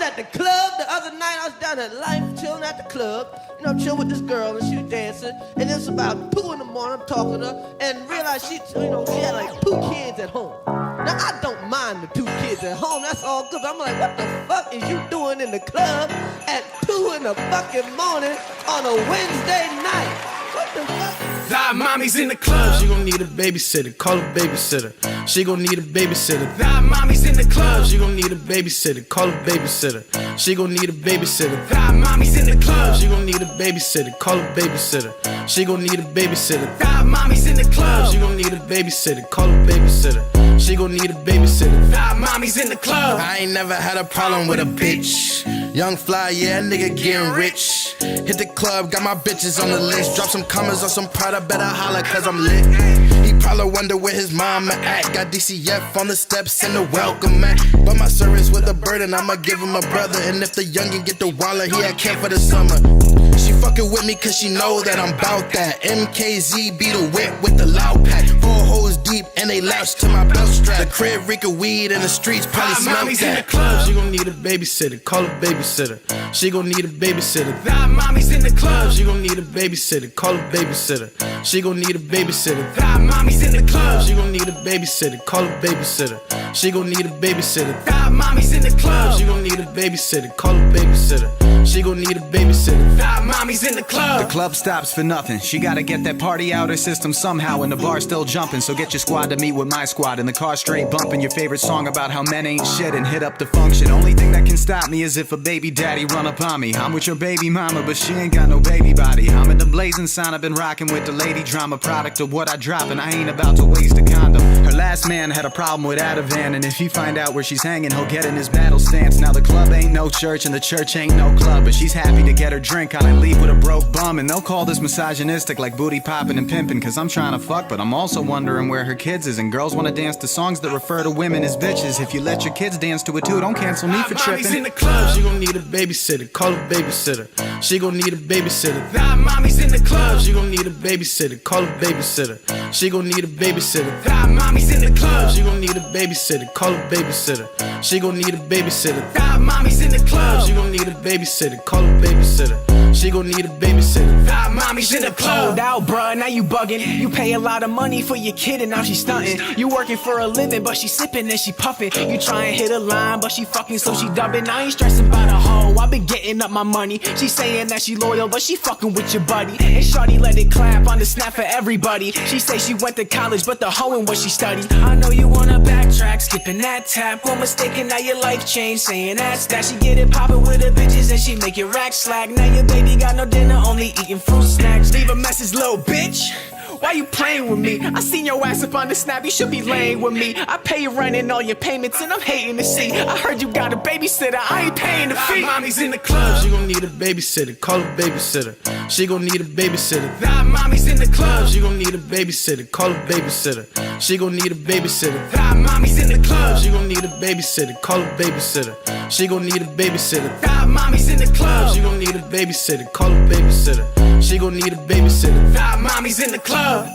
at the club the other night. I was down at Life, chilling at the club. You know, chilling with this girl, and she was dancing. And it's about 2 in the morning. I'm talking to her, and realized she had like 2 kids at home. Now I don't mind the 2 kids at home. That's all good. I'm like, what the fuck is you doing in the club at 2 in the fucking morning on a Wednesday night? What the fuck? Thy mommy's in the club, she gon' need a babysitter, call a babysitter. She gon' need a babysitter. Thy mommy's in the club, she gon' need a babysitter, call a babysitter. She gon' need a babysitter. Thy mommy's in the club, she gon' need a babysitter, call a babysitter. She gon' need a babysitter. Thy mommy's in the club, she gon' need a babysitter, call a babysitter. She gon' need a babysitter. Thy mommy's in the club. I ain't never had a problem with a bitch. Young fly, yeah, nigga getting rich. Hit the club, got my bitches on the list. Drop some commas on some Prada, better holla cause I'm lit. He probably wonder where his mama at. Got DCF on the steps and the welcome mat. But my service with a burden, I'ma give him a brother. And if the youngin' get the wallet, he at camp for the summer. She fucking with me cause she know that I'm bout that. MKZ be the whip with the loud pack. 4 hoes deep and they latch to my belt strap. The crib reek of weed in the streets probably smell mommy's that. in the club, she gon' need a babysitter, call a babysitter. She gon' need a babysitter. Thy mommy's in the club, She gon' need a babysitter, call a babysitter. She gon' need a babysitter. Thy mommy's in the club, She gon' need a babysitter, call a babysitter. She gon' need a babysitter. Thy mommy's in the club, She gon' need a babysitter, call a babysitter. She gon' need a babysitter. Thy mommy's in the club. The club stops for nothing. She gotta get that party out her system somehow, and the bar's still jumping. So get your squad to meet with my squad in the car, straight bumping your favorite song about how men ain't shit and hit up the function. Only thing that can stop me is if a baby daddy run up on me. I'm with your baby mama, but she ain't got no baby body. I'm in the blazing sign, I've been rocking with the lady drama, product of what I drop, and I ain't about to waste a condom. Her last man had a problem with Ativan, and if he find out where she's hanging, he'll get in his battle stance. Now the club ain't no church, and the church ain't no club, but she's happy to get her drink on and leave with a broke bum. And they'll call this misogynistic, like booty popping and pimping, cause I'm trying to fuck, but I'm also wondering where her kids is. And girls wanna dance to songs that refer to women as bitches. If you let your kids dance to it too, don't cancel me for Mommy's tripping. in the club, She gon' need a babysitter, call a babysitter. She gon' need a babysitter. Thy mommy's in the club, She gon' need a babysitter, call a babysitter. She gon' need a babysitter. Thy mommy's in the club, She gon' need a babysitter, call a babysitter. She gon' need a babysitter. Thy mommy's in the club, She gon' need a babysitter, call a babysitter. She gon' need a babysitter. Thy mommy's in the club. Out, bruh, now you bugging. You pay a lot of money for your kid and now she stunting. You working for a living, but she sipping and she puffing. You try and hit a line, but she fucking so she dubbing. I ain't stressing about a hoe, I been getting up my money. She saying that she loyal, but she fucking with your buddy. And shawty let it clap on the snap for everybody. She say she went to college, but the hoeing what she studied. I know you wanna backtrack, skipping that tap. One mistake and now your life changed, saying that's that. She get it poppin' with her bitches and she make it rack slack. Now your baby got no dinner, only eating fruit snacks. Leave a message, little bitch. Why you playing with me? I seen your ass up on the snap, you should be laying with me. I pay your rent and all your payments and I'm hating to see. I heard you got a babysitter, I ain't paying the fee. Thy mommy's in the club, She gon' need a babysitter, call a babysitter. She gon' need a babysitter. Thy mommy's in the club, She gon' need a babysitter, call a babysitter. She gon' need a babysitter. Thy mommy's in the club, She gon' need a babysitter, call a babysitter. She gon' need a babysitter. Thy mommy's in the club, She gon' need a babysitter, call a babysitter. She gon' need a babysitter. Thy mommy's in the club.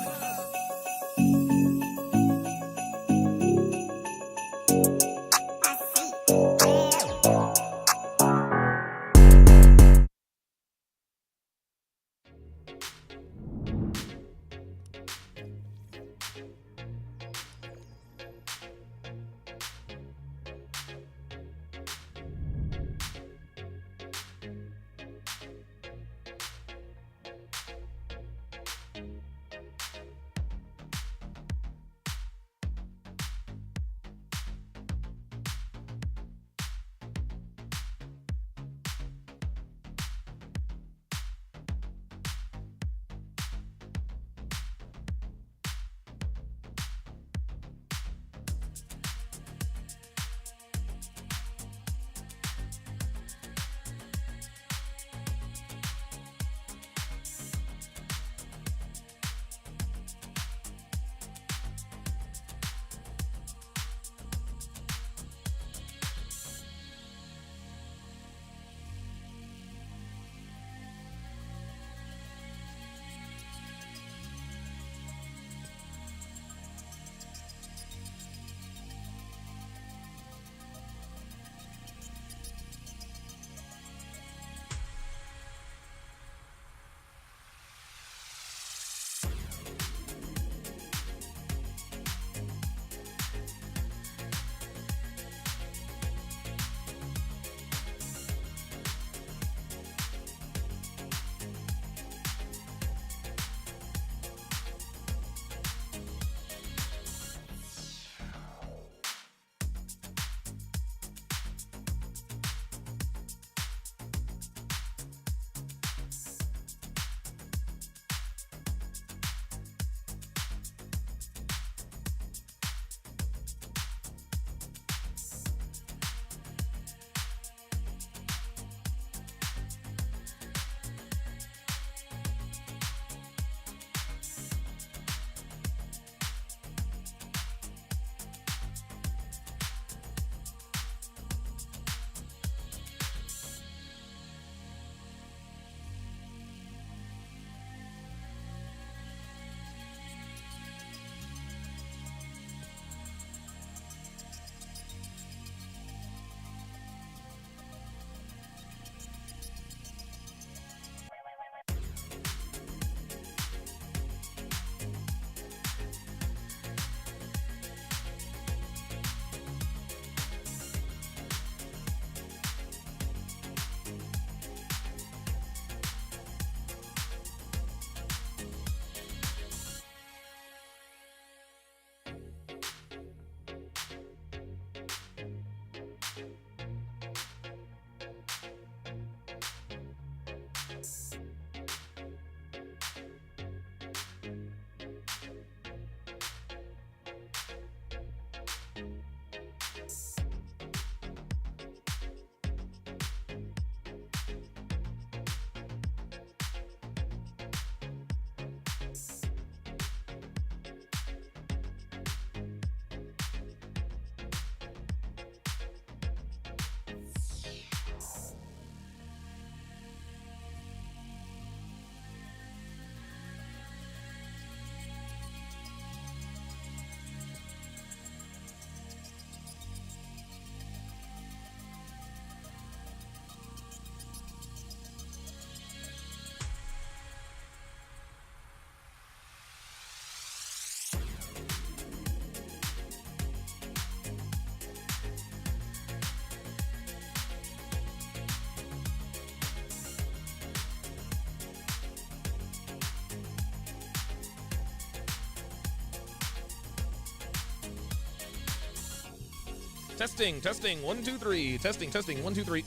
Testing, 1, 2, 3. Testing, 1, 2, 3.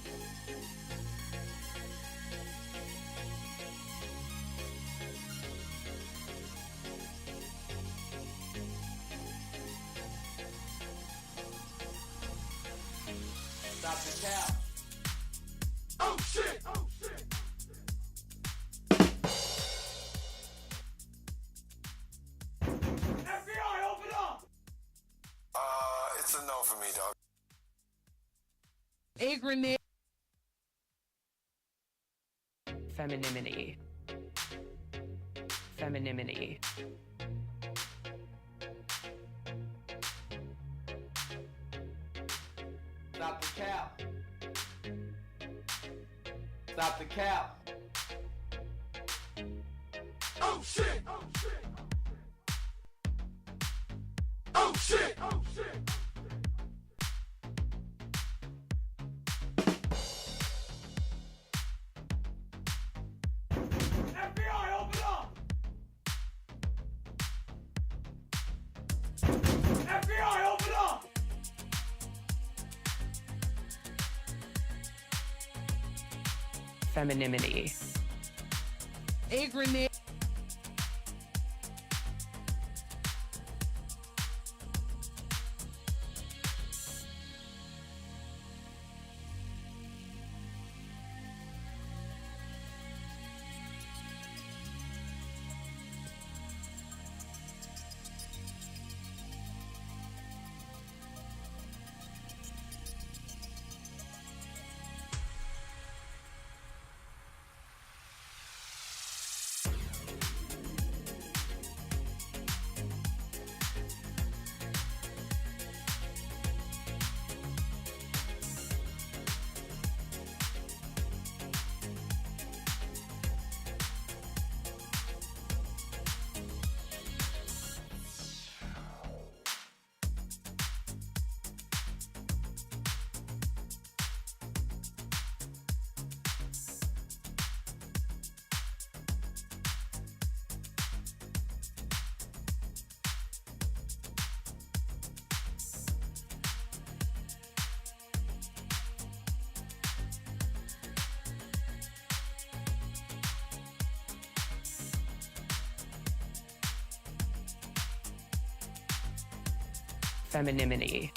Stop the cap. Oh shit! FBI, open up! It's a no for me, dog. A grenade. Femininity. Femininity. Stop the cap. Stop the cap. Oh shit! Oh shit! Oh shit! Oh shit! FBI, open up! FBI, open up! Femininity. A grenade. Femininity.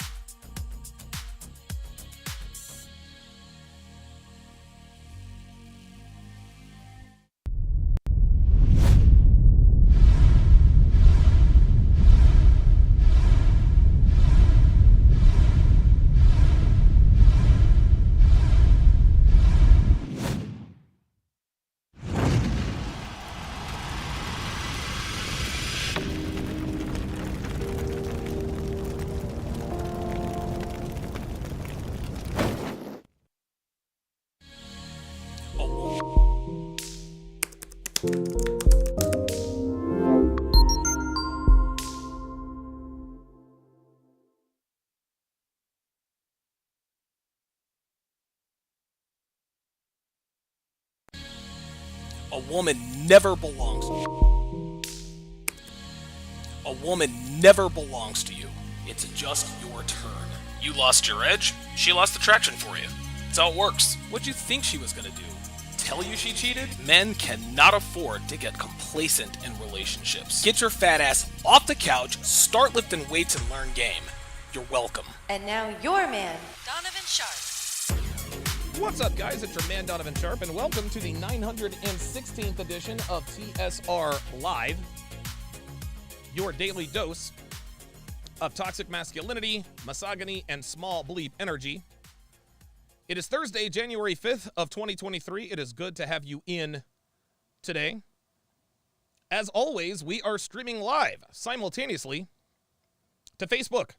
A woman never belongs. A woman never belongs to you. It's just your turn. You lost your edge, she lost attraction for you. That's how it works. What'd you think she was gonna do? Tell you she cheated? Men cannot afford to get complacent in relationships. Get your fat ass off the couch, start lifting weights, and learn game. You're welcome. And now your man, Donovan Sharpe. What's up, guys? It's your man, Donovan Sharpe, and welcome to the 916th edition of TSR Live, your daily dose of toxic masculinity, misogyny, and small bleep energy. It is Thursday, January 5th of 2023. It is good to have you in today. As always, we are streaming live simultaneously to Facebook,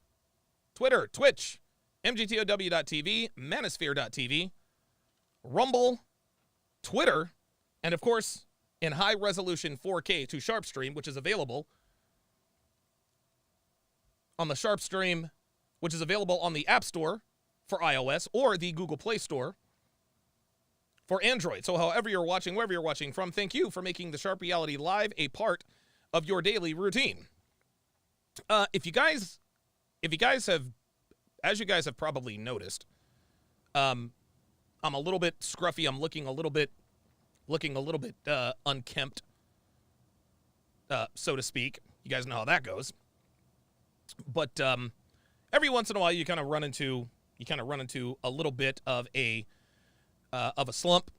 Twitter, Twitch, mgtow.tv, manosphere.tv, Rumble, Twitter, and of course, in high-resolution 4K to Sharpe Stream, which is available on the Sharpe Stream, which is available on the App Store for iOS or the Google Play Store for Android. So however you're watching, wherever you're watching from, thank you for making the Sharpe Reality Live a part of your daily routine. If you guys have as you guys have probably noticed, I'm a little bit scruffy. I'm looking a little bit unkempt, so to speak. You guys know how that goes. But every once in a while, you kind of run into a little bit of a slump.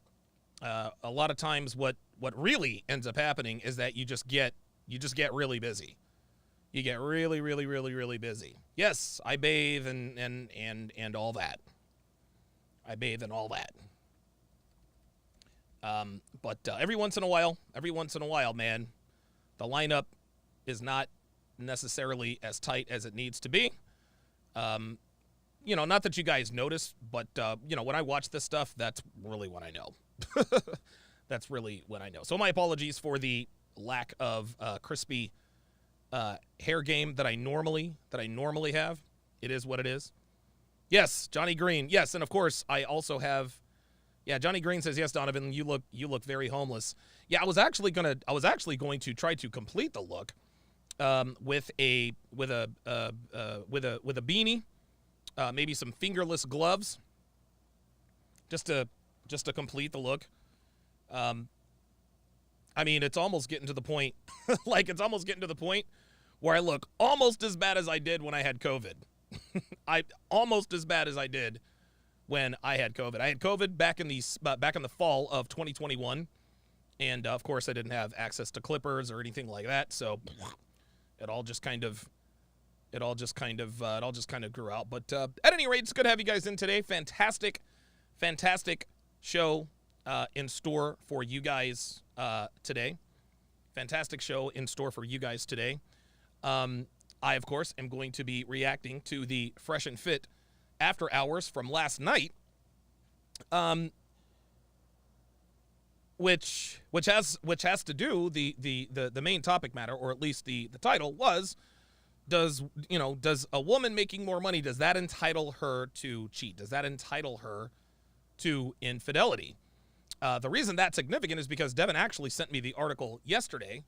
A lot of times, what really ends up happening is that you just get really busy. You get really, really, really, really busy. Yes, I bathe and all that. I bathe and all that. But every once in a while, man, the lineup is not necessarily as tight as it needs to be. Not that you guys notice, but when I watch this stuff, that's really when I know. That's really when I know. So my apologies for the lack of crispy hair game that I normally have. It is what it is. Yes, Johnny Green. Yes, and of course I also have. Yeah, Johnny Green says yes, Donovan. You look very homeless. Yeah, I was actually going to try to complete the look with a beanie, maybe some fingerless gloves, just to complete the look. I mean, it's almost getting to the point, where I look almost as bad as I did when I had COVID. Almost as bad as I did when I had COVID. I had COVID back in the fall of 2021, and of course I didn't have access to clippers or anything like that, so it all just kind of grew out. But at any rate, it's good to have you guys in today. Fantastic show in store for you guys today. Fantastic show in store for you guys today. I, of course, am going to be reacting to the Fresh and Fit after hours from last night, which has to do the main topic matter, or at least the title was, does a woman making more money, does that entitle her to cheat? Does that entitle her to infidelity? The reason that's significant is because Devin actually sent me the article yesterday.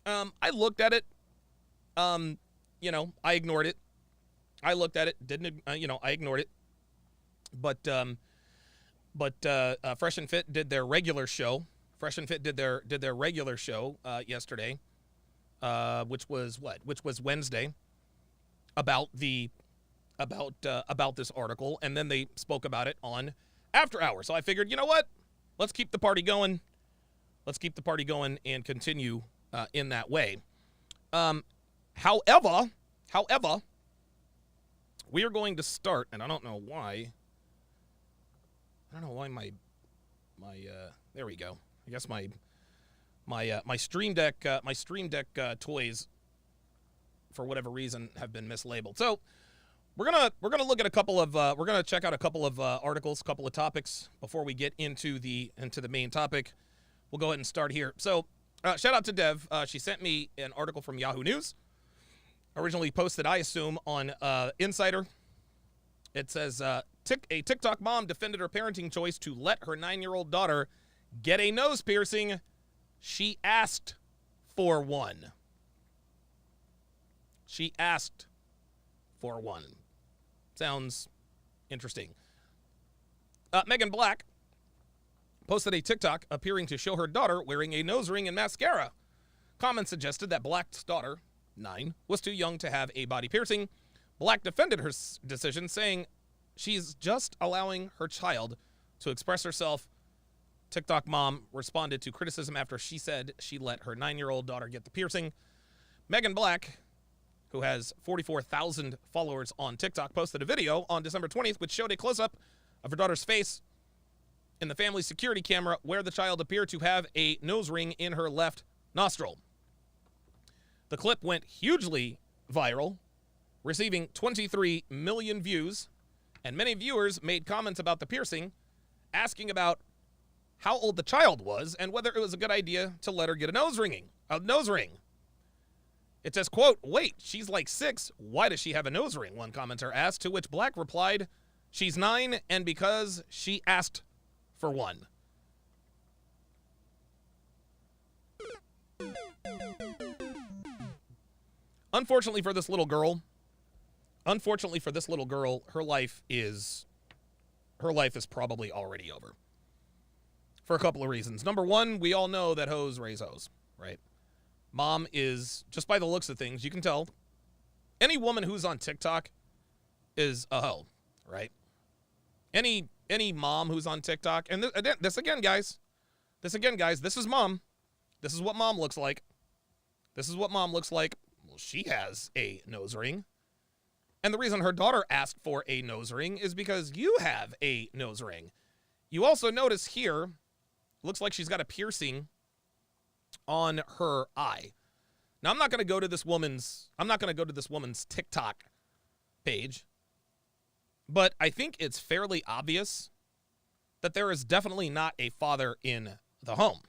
I looked at it. I ignored it. I looked at it, I ignored it. But Fresh and Fit did their regular show. Fresh and Fit did their regular show yesterday, which was Wednesday, about this article, and then they spoke about it on After Hours. So I figured, you know what? Let's keep the party going. Let's keep the party going and continue in that way. However, we are going to start, and I don't know why my there we go. I guess my Stream Deck toys, for whatever reason, have been mislabeled. So we're gonna look at a couple of we're gonna check out a couple of articles, a couple of topics before we get into the main topic. We'll go ahead and start here. So shout out to Dev. She sent me an article from Yahoo News, originally posted, I assume, on Insider. It says, a TikTok mom defended her parenting choice to let her 9-year-old daughter get a nose piercing. She asked for one. She asked for one. Sounds interesting. Megan Black posted a TikTok appearing to show her daughter wearing a nose ring and mascara. Comments suggested that Black's daughter, 9, was too young to have a body piercing. Black defended her decision, saying she's just allowing her child to express herself. TikTok mom responded to criticism after she said she let her 9-year-old daughter get the piercing. Megan Black, who has 44,000 followers on TikTok, posted a video on December 20th which showed a close-up of her daughter's face in the family security camera where the child appeared to have a nose ring in her left nostril. The clip went hugely viral, receiving 23 million views, and many viewers made comments about the piercing, asking about how old the child was and whether it was a good idea to let her get a nose ring. It says, quote, "Wait, she's like 6. Why does she have a nose ring?" one commenter asked, to which Black replied, "She's 9, and because she asked for one." Unfortunately for this little girl, unfortunately for this little girl, her life is probably already over. For a couple of reasons. Number one, we all know that hoes raise hoes, right? Mom is, just by the looks of things, you can tell. Any woman who's on TikTok is a hoe, right? Any mom who's on TikTok, and this again, guys, this is mom. This is what mom looks like. This is what mom looks like. Well, she has a nose ring. And the reason her daughter asked for a nose ring is because you have a nose ring. You also notice here, looks like she's got a piercing on her eye. Now, I'm not going to go to this woman's TikTok page, but I think it's fairly obvious that there is definitely not a father in the home.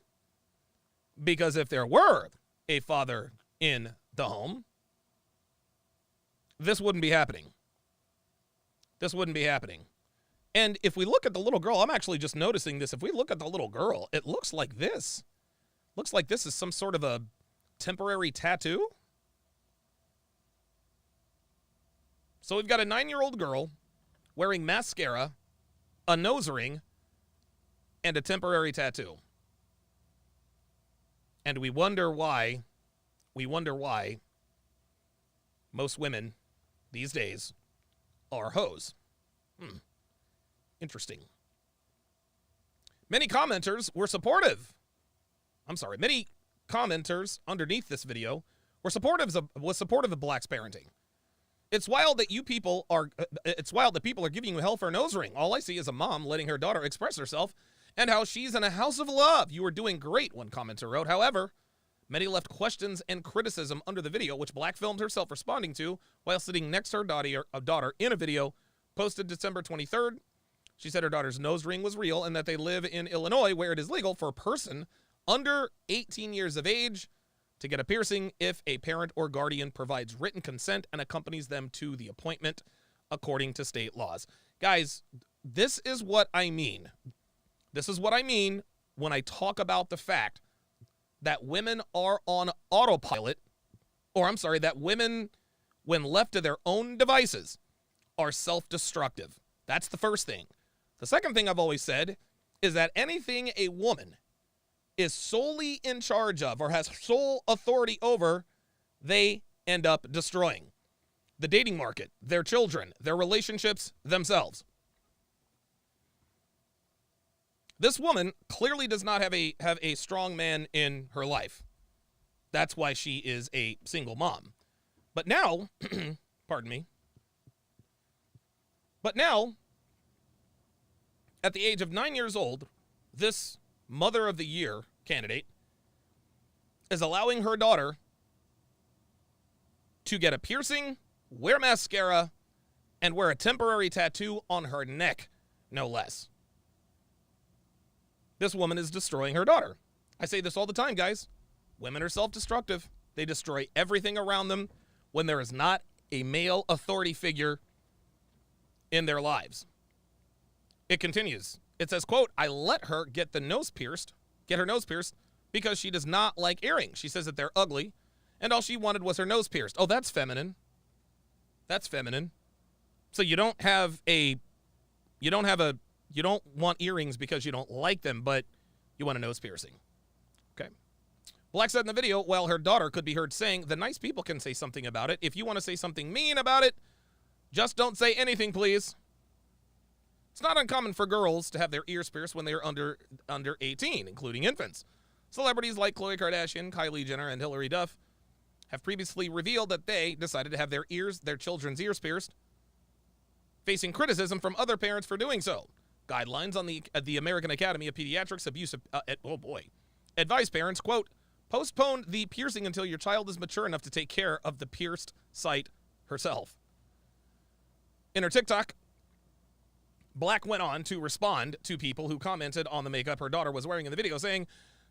Because if there were a father in the home, this wouldn't be happening. This wouldn't be happening. And if we look at the little girl, I'm actually just noticing this. If we look at the little girl, it looks like this. Looks like this is some sort of a temporary tattoo. So we've got a 9-year-old girl wearing mascara, a nose ring, and a temporary tattoo. And we wonder why most women these days are hoes. Interesting. Many commenters underneath this video were supportive of blacks parenting. It's wild that people are giving you hell for a nose ring. All I see is a mom letting her daughter express herself and how she's in a house of love. You are doing great, one commenter wrote. However, many left questions and criticism under the video, which Black filmed herself responding to while sitting next to her daughter in a video posted December 23rd. She said her daughter's nose ring was real and that they live in Illinois, where it is legal for a person under 18 years of age to get a piercing if a parent or guardian provides written consent and accompanies them to the appointment, according to state laws. Guys, this is what I mean. This is what I mean when I talk about the fact that women are on autopilot, that women, when left to their own devices, are self-destructive. That's the first thing. The second thing I've always said is that anything a woman is solely in charge of or has sole authority over, they end up destroying. The dating market, their children, their relationships, themselves. This woman clearly does not have a strong man in her life. That's why she is a single mom. But now, pardon me. But now, at the age of 9 years old, this Mother of the Year candidate is allowing her daughter to get a piercing, wear mascara, and wear a temporary tattoo on her neck, no less. This woman is destroying her daughter. I say this all the time, guys. Women are self-destructive. They destroy everything around them when there is not a male authority figure in their lives. It continues. It says, quote, I let her get her nose pierced because she does not like earrings. She says that they're ugly, and all she wanted was her nose pierced. Oh, that's feminine. That's feminine. So you don't want earrings because you don't like them, but you want a nose piercing. Okay. Black said in the video, while her daughter could be heard saying, the nice people can say something about it. If you want to say something mean about it, just don't say anything, please. It's not uncommon for girls to have their ears pierced when they are under 18, including infants. Celebrities like Khloe Kardashian, Kylie Jenner, and Hilary Duff have previously revealed that they decided to have their children's ears pierced, facing criticism from other parents for doing so. Guidelines on the American Academy of Pediatrics advise parents, quote, postpone the piercing until your child is mature enough to take care of the pierced site herself. In her TikTok, Black went on to respond to people who commented on the makeup her daughter was wearing in the video, saying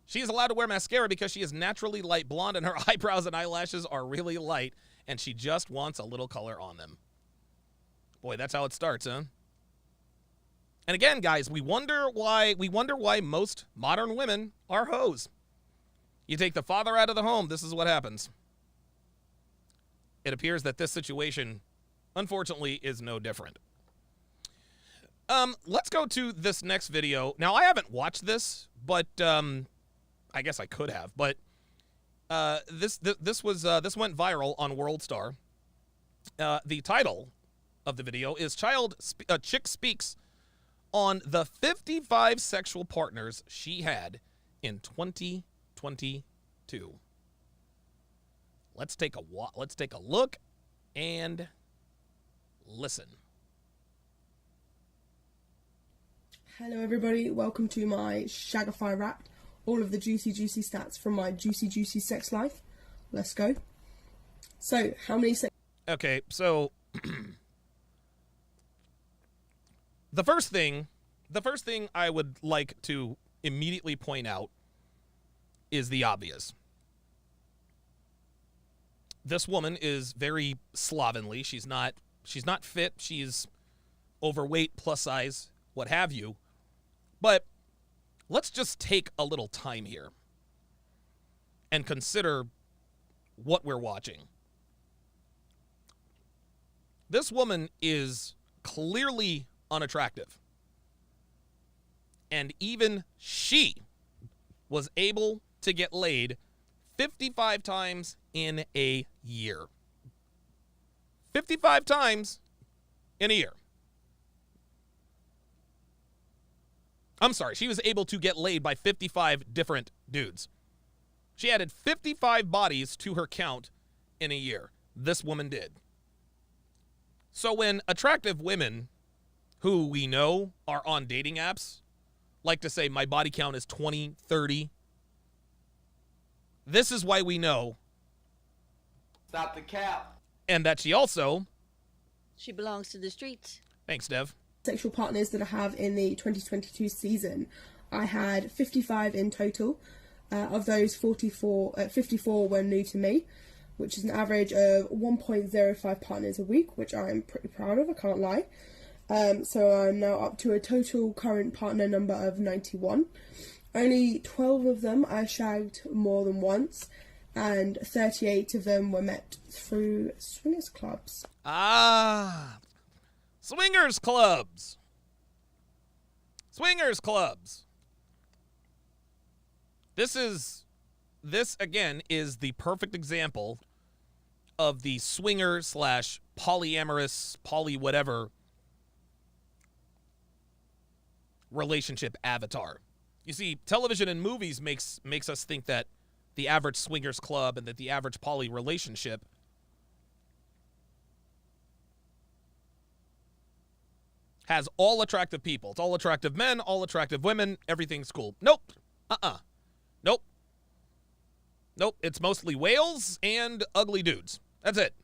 she is allowed to wear mascara because she is naturally light blonde and her eyebrows and eyelashes are really light and she just wants a little color on them. Boy, that's how it starts, huh? And again, guys, we wonder why most modern women are hoes. You take the father out of the home, this is what happens. It appears that this situation, unfortunately, is no different. Let's go to this next video. Now, I haven't watched this, but I guess I could have. But this went viral on World Star. The title of the video is Chick Speaks on the 55 sexual partners she had in 2022. Let's take a look and listen. Hello everybody, welcome to my Shagify Wrapped, all of the juicy stats from my juicy sex life. Let's go. So, how many Okay, so the first thing I would like to immediately point out is the obvious. This woman is very slovenly. She's not fit. She's overweight, plus size, what have you. But let's just take a little time here and consider what we're watching. This woman is clearly unattractive. And even she was able to get laid 55 times in a year. 55 times in a year. I'm sorry, she was able to get laid by 55 different dudes. She added 55 bodies to her count in a year. This woman did. So when attractive women who we know are on dating apps like to say my body count is 20, 30, this is why we know. Stop the cap. And that she belongs to the streets. Thanks, Dev. Sexual partners that I have in the 2022 season. I had 55 in total. Of those, 54 were new to me, which is an average of 1.05 partners a week, which I'm pretty proud of, I can't lie. So I'm now up to a total current partner number of 91. Only 12 of them I shagged more than once, and 38 of them were met through swingers clubs. Ah, swingers clubs. Swingers clubs. This again is the perfect example of the swinger / polyamorous, poly whatever relationship avatar. You see, television and movies makes us think that the average swingers club and that the average poly relationship has all attractive people. It's all attractive men, all attractive women, everything's cool. Nope. Nope. Nope. It's mostly whales and ugly dudes. That's it.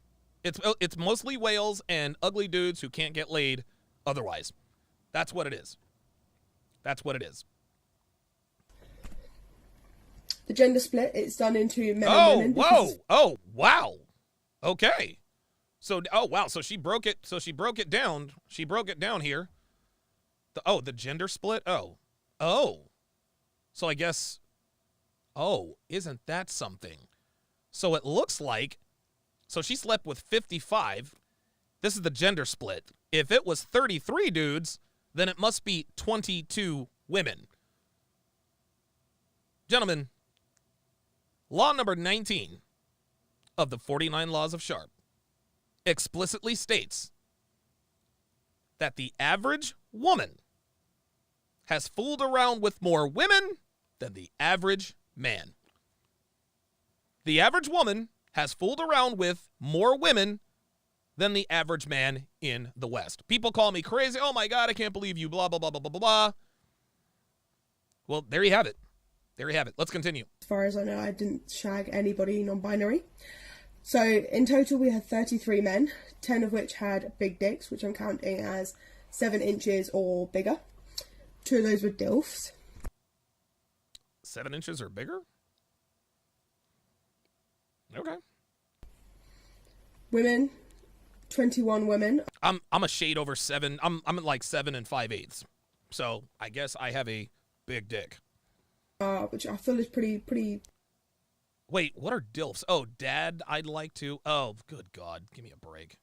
It's mostly whales and ugly dudes who can't get laid otherwise. That's what it is. That's what it is. The gender split, it's done into men and women. Oh, wow. Okay. So, wow. So she broke it. So she broke it down. She broke it down here. The gender split. Oh. So I guess. Oh, isn't that something? So it looks like. So she slept with 55. This is the gender split. If it was 33 dudes, then it must be 22 women. Gentlemen, law number 19 of the 49 Laws of Sharpe explicitly states that the average woman has fooled around with more women than the average man. The average woman has fooled around with more women than the average man in the West. People call me crazy. Oh my God, I can't believe you, blah, blah, blah, blah, blah, blah, blah. Well, there you have it. There you have it. Let's continue. As far as I know, I didn't shag anybody non-binary. So in total, we had 33 men, 10 of which had big dicks, which I'm counting as 7 inches or bigger. 2 of those were DILFs. 7 inches or bigger? Okay. Women, 21 women. I'm a shade over 7. I'm at like 7 5/8. So I guess I have a big dick. Which I feel is pretty. Wait, what are DILFs? Oh, Dad, I'd like to. Oh, good God, give me a break.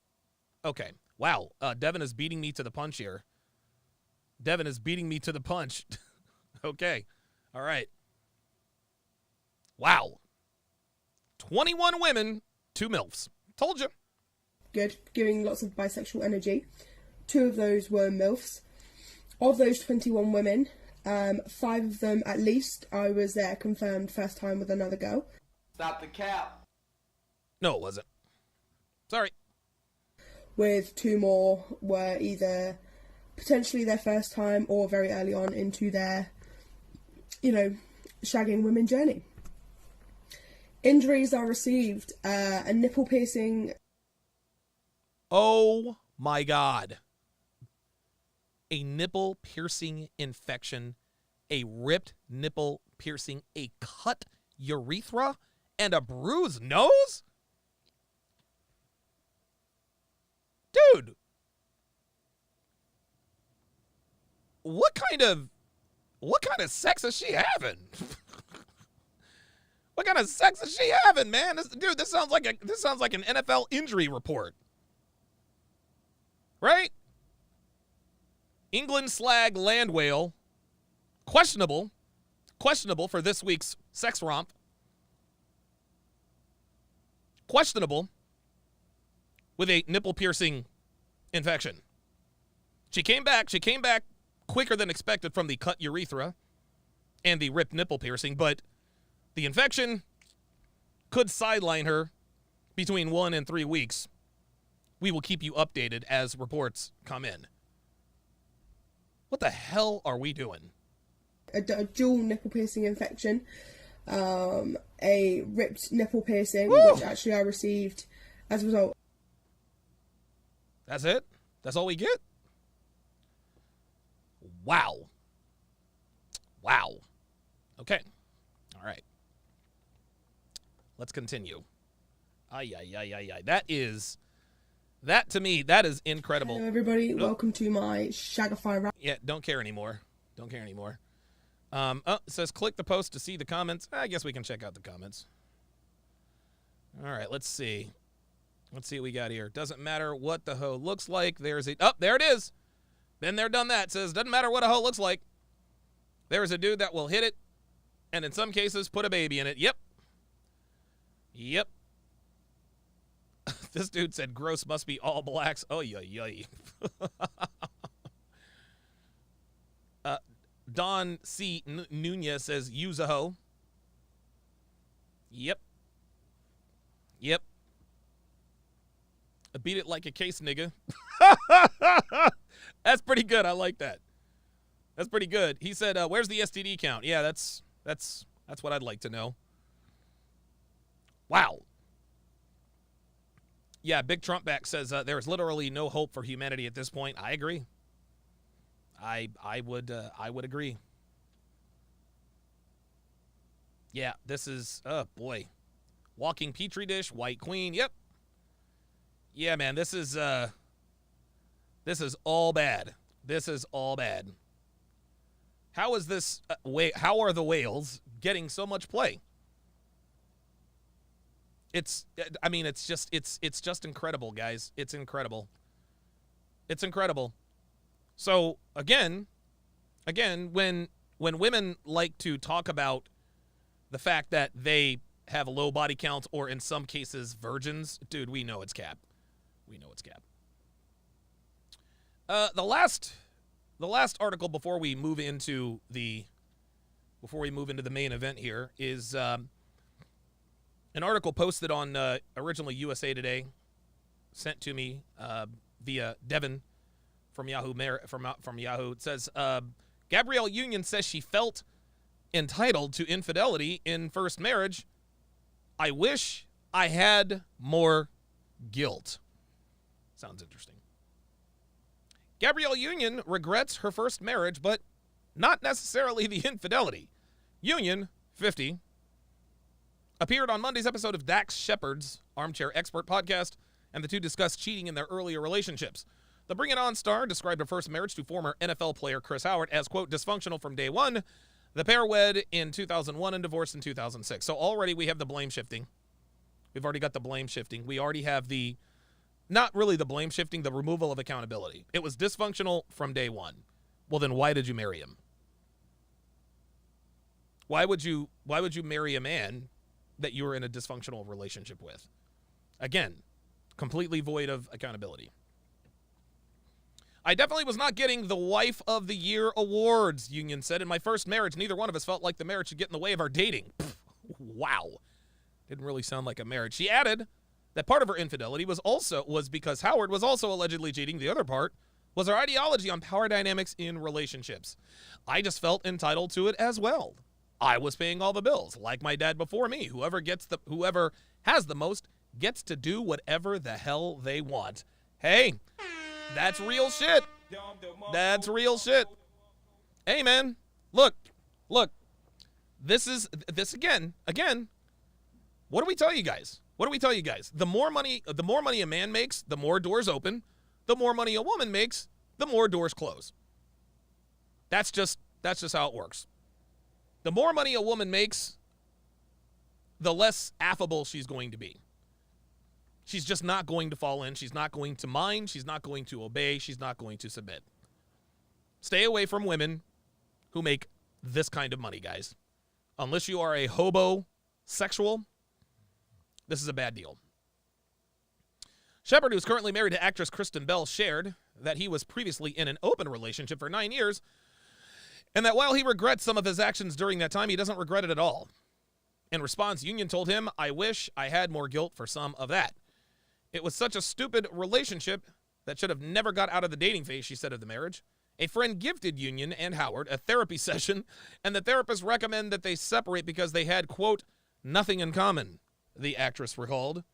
Okay. Wow. Devin is beating me to the punch here. Devin is beating me to the punch. Okay. All right. Wow. 21 women, 2 MILFs. Told you. Good, giving lots of bisexual energy. 2 of those were MILFs. Of those 21 women, 5 of them at least, I was there confirmed first time with another girl. Stop the cap. No, it wasn't. Sorry. With 2 more were either potentially their first time or very early on into their, shagging women journey. Injuries I received, a nipple piercing. Oh my God. A nipple piercing infection, a ripped nipple piercing, a cut urethra, and a bruised nose? Dude. What kind of sex is she having? What kind of sex is she having, man? This sounds like an NFL injury report. Right? England slag land whale. Questionable for this week's sex romp. Questionable with a nipple piercing infection. She came back quicker than expected from the cut urethra and the ripped nipple piercing, but the infection could sideline her between 1 and 3 weeks. We will keep you updated as reports come in. What the hell are we doing? A dual nipple piercing infection, a ripped nipple piercing, which actually I received as a result. That's it? That's all we get? Wow. Okay. All right. Let's continue. That to me, that is incredible. Hello everybody, welcome to my Shagify rap. Yeah, don't care anymore. It says click the post to see the comments. I guess we can check out the comments. All right, let's see. Let's see what we got here. Doesn't matter what the hoe looks like. There it is. Been there, done that. It says, doesn't matter what a hoe looks like. There's a dude that will hit it, and in some cases, put a baby in it. Yep. This dude said gross must be all blacks. Oh, yay. Don C. Nunez says, use a hoe. Yep. I beat it like a case, nigga. That's pretty good. I like that. That's pretty good. He said, where's the STD count? Yeah, that's what I'd like to know. Wow. Yeah, Big Trumpback says there is literally no hope for humanity at this point. I agree. I would agree. Yeah, this is, oh boy. Walking Petri dish, white queen. Yep. Yeah, man, this is all bad. This is all bad. How is this how are the whales getting so much play? It's just incredible, guys. It's incredible. So again, when women like to talk about the fact that they have low body counts or in some cases virgins, dude, we know it's cap. The last article before we move into the main event here is an article posted on originally USA Today, sent to me via Devin from Yahoo. From Yahoo, it says Gabrielle Union says she felt entitled to infidelity in first marriage. I wish I had more guilt. Sounds interesting. Gabrielle Union regrets her first marriage, but not necessarily the infidelity. Union, 50, appeared on Monday's episode of Dax Shepard's Armchair Expert podcast, and the two discussed cheating in their earlier relationships. The Bring It On star described her first marriage to former NFL player Chris Howard as, quote, dysfunctional from day one. The pair wed in 2001 and divorced in 2006. So already we have the blame shifting. We've already got the blame shifting. We already have the not really the blame shifting, the removal of accountability. It was dysfunctional from day one. Well, then why did you marry him? Why would you marry a man that you were in a dysfunctional relationship with? Again, completely void of accountability. I definitely was not getting the Wife of the Year awards, Union said. In my first marriage, neither one of us felt like the marriage should get in the way of our dating. Pfft, wow. Didn't really sound like a marriage. She added that part of her infidelity was because Howard was also allegedly cheating. The other part was her ideology on power dynamics in relationships. I just felt entitled to it as well. I was paying all the bills, like my dad before me. Whoever has the most gets to do whatever the hell they want. Hey, that's real shit. That's real shit. Hey, man, look. This again. What do we tell you guys? The more money a man makes, the more doors open. The more money a woman makes, the more doors close. That's just how it works. The more money a woman makes, the less affable she's going to be. She's just not going to fall in. She's not going to mind. She's not going to obey. She's not going to submit. Stay away from women who make this kind of money, guys. Unless you are a hobo-sexual, this is a bad deal. Shepard, who's currently married to actress Kristen Bell, shared that he was previously in an open relationship for 9 years, and that while he regrets some of his actions during that time, he doesn't regret it at all. In response, Union told him, "I wish I had more guilt for some of that. It was such a stupid relationship that should have never got out of the dating phase," she said of the marriage. A friend gifted Union and Howard a therapy session, and the therapist recommended that they separate because they had, quote, "nothing in common," the actress recalled.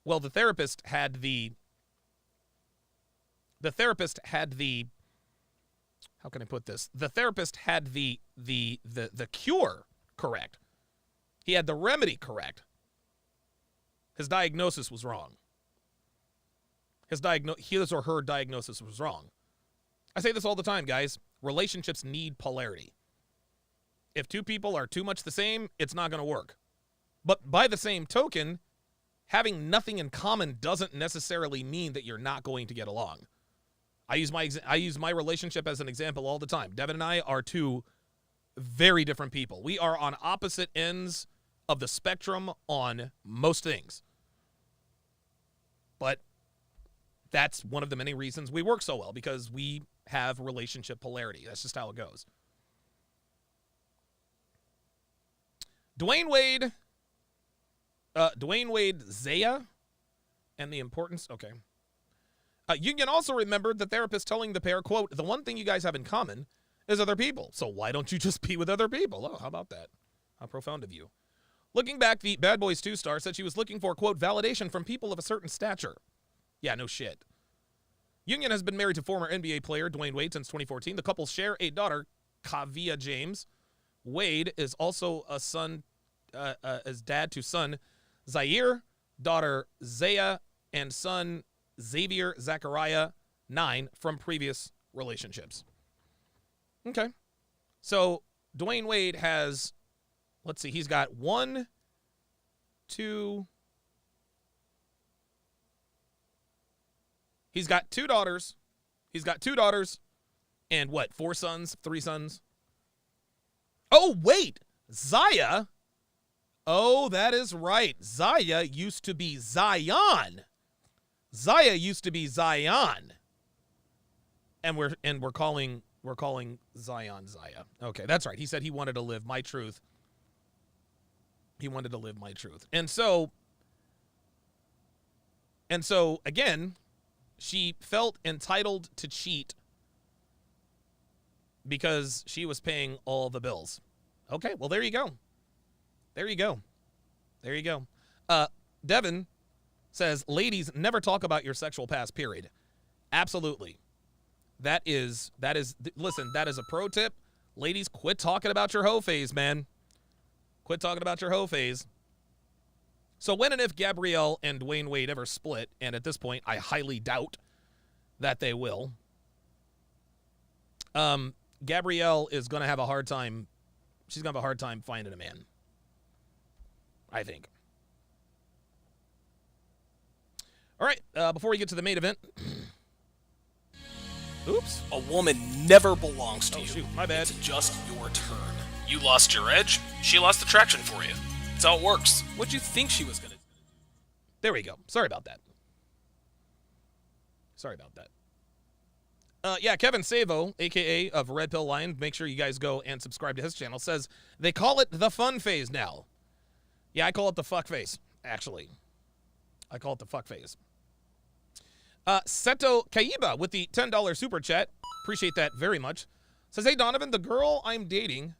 Well, the therapist had the how can I put this? The therapist had the cure correct. He had the remedy correct. His diagnosis was wrong. His or her diagnosis was wrong. I say this all the time, guys. Relationships need polarity. If two people are too much the same, it's not going to work. But by the same token, having nothing in common doesn't necessarily mean that you're not going to get along. I use my relationship as an example all the time. Devin and I are two very different people. We are on opposite ends of the spectrum on most things. But that's one of the many reasons we work so well, because we have relationship polarity. That's just how it goes. Dwayne Wade Zaya and the importance. Okay. Union also remembered the therapist telling the pair, quote, "The one thing you guys have in common is other people. So why don't you just be with other people?" Oh, how about that? How profound of you. Looking back, the Bad Boys 2 star said she was looking for, quote, "validation from people of a certain stature." Yeah, no shit. Union has been married to former NBA player Dwayne Wade since 2014. The couple share a daughter, Kavia James. Wade is also a son, as dad to son Zaire, daughter Zaya, and son Xavier Zachariah 9 from previous relationships. Okay. So Dwayne Wade has, let's see, he's got he's got two daughters. And what, 4 sons, 3 sons? Oh, wait, Zaya. Oh, that is right. Zaya used to be Zion. And we're calling Zion Zaya. Okay, that's right. He said he wanted to live my truth. And so again, she felt entitled to cheat because she was paying all the bills. Okay, well, there you go. Devin says, ladies, never talk about your sexual past, period. Absolutely. Listen, that is a pro tip. Ladies, quit talking about your hoe phase, man. Quit talking about your hoe phase. So when and if Gabrielle and Dwayne Wade ever split, and at this point, I highly doubt that they will, Gabrielle is going to have a hard time. She's going to have a hard time finding a man, I think. All right, before we get to the main event. Oops. A woman never belongs to you. Shoot, my bad. It's just your turn. You lost your edge, she lost attraction for you. That's how it works. What'd you think she was going to do? There we go. Sorry about that. Yeah, Kevin Savo, a.k.a. of Red Pill Lion, make sure you guys go and subscribe to his channel, says they call it the fun phase now. Yeah, I call it the fuck phase, actually. I call it the fuck phase. Seto Kaiba with the $10 super chat. Appreciate that very much. Says, hey, Donovan, the girl I'm dating...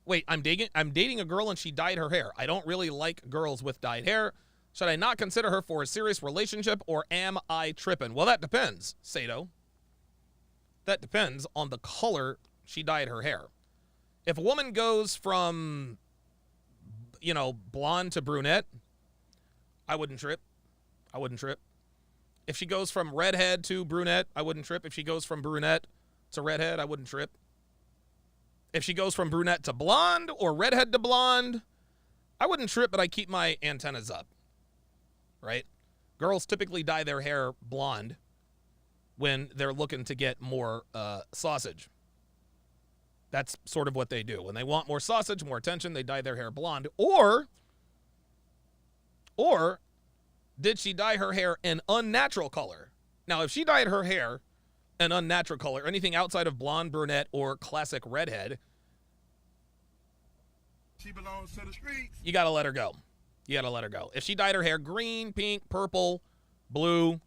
Wait, I'm dating a girl and she dyed her hair. I don't really like girls with dyed hair. Should I not consider her for a serious relationship, or am I tripping? Well, that depends, Sato. That depends on the color she dyed her hair. If a woman goes from, blonde to brunette, I wouldn't trip. If she goes from redhead to brunette, I wouldn't trip. If she goes from brunette to redhead, I wouldn't trip. If she goes from brunette to blonde or redhead to blonde, I wouldn't trip, but I keep my antennas up, right? Girls typically dye their hair blonde when they're looking to get more sausage. That's sort of what they do. When they want more sausage, more attention, they dye their hair blonde. Or did she dye her hair an unnatural color? Now, if she dyed her hair an unnatural color, anything outside of blonde, brunette, or classic redhead, She belongs to the streets. you gotta let her go. If she dyed her hair green, pink, purple, blue,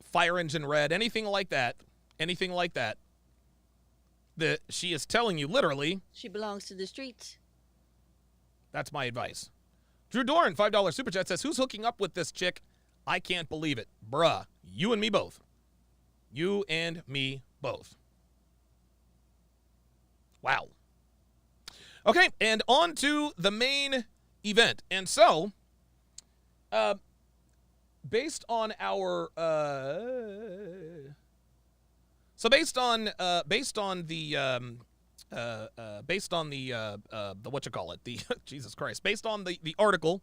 fire engine red, anything like that, that she is telling you literally, She belongs to the streets. that's my advice. Drew Doran, $5 super chat, says, who's hooking up with this chick? I can't believe it. Bruh, you and me both. Wow. Okay, and on to the main event. And so, based on our, the what you call it, the Jesus Christ, based on the article,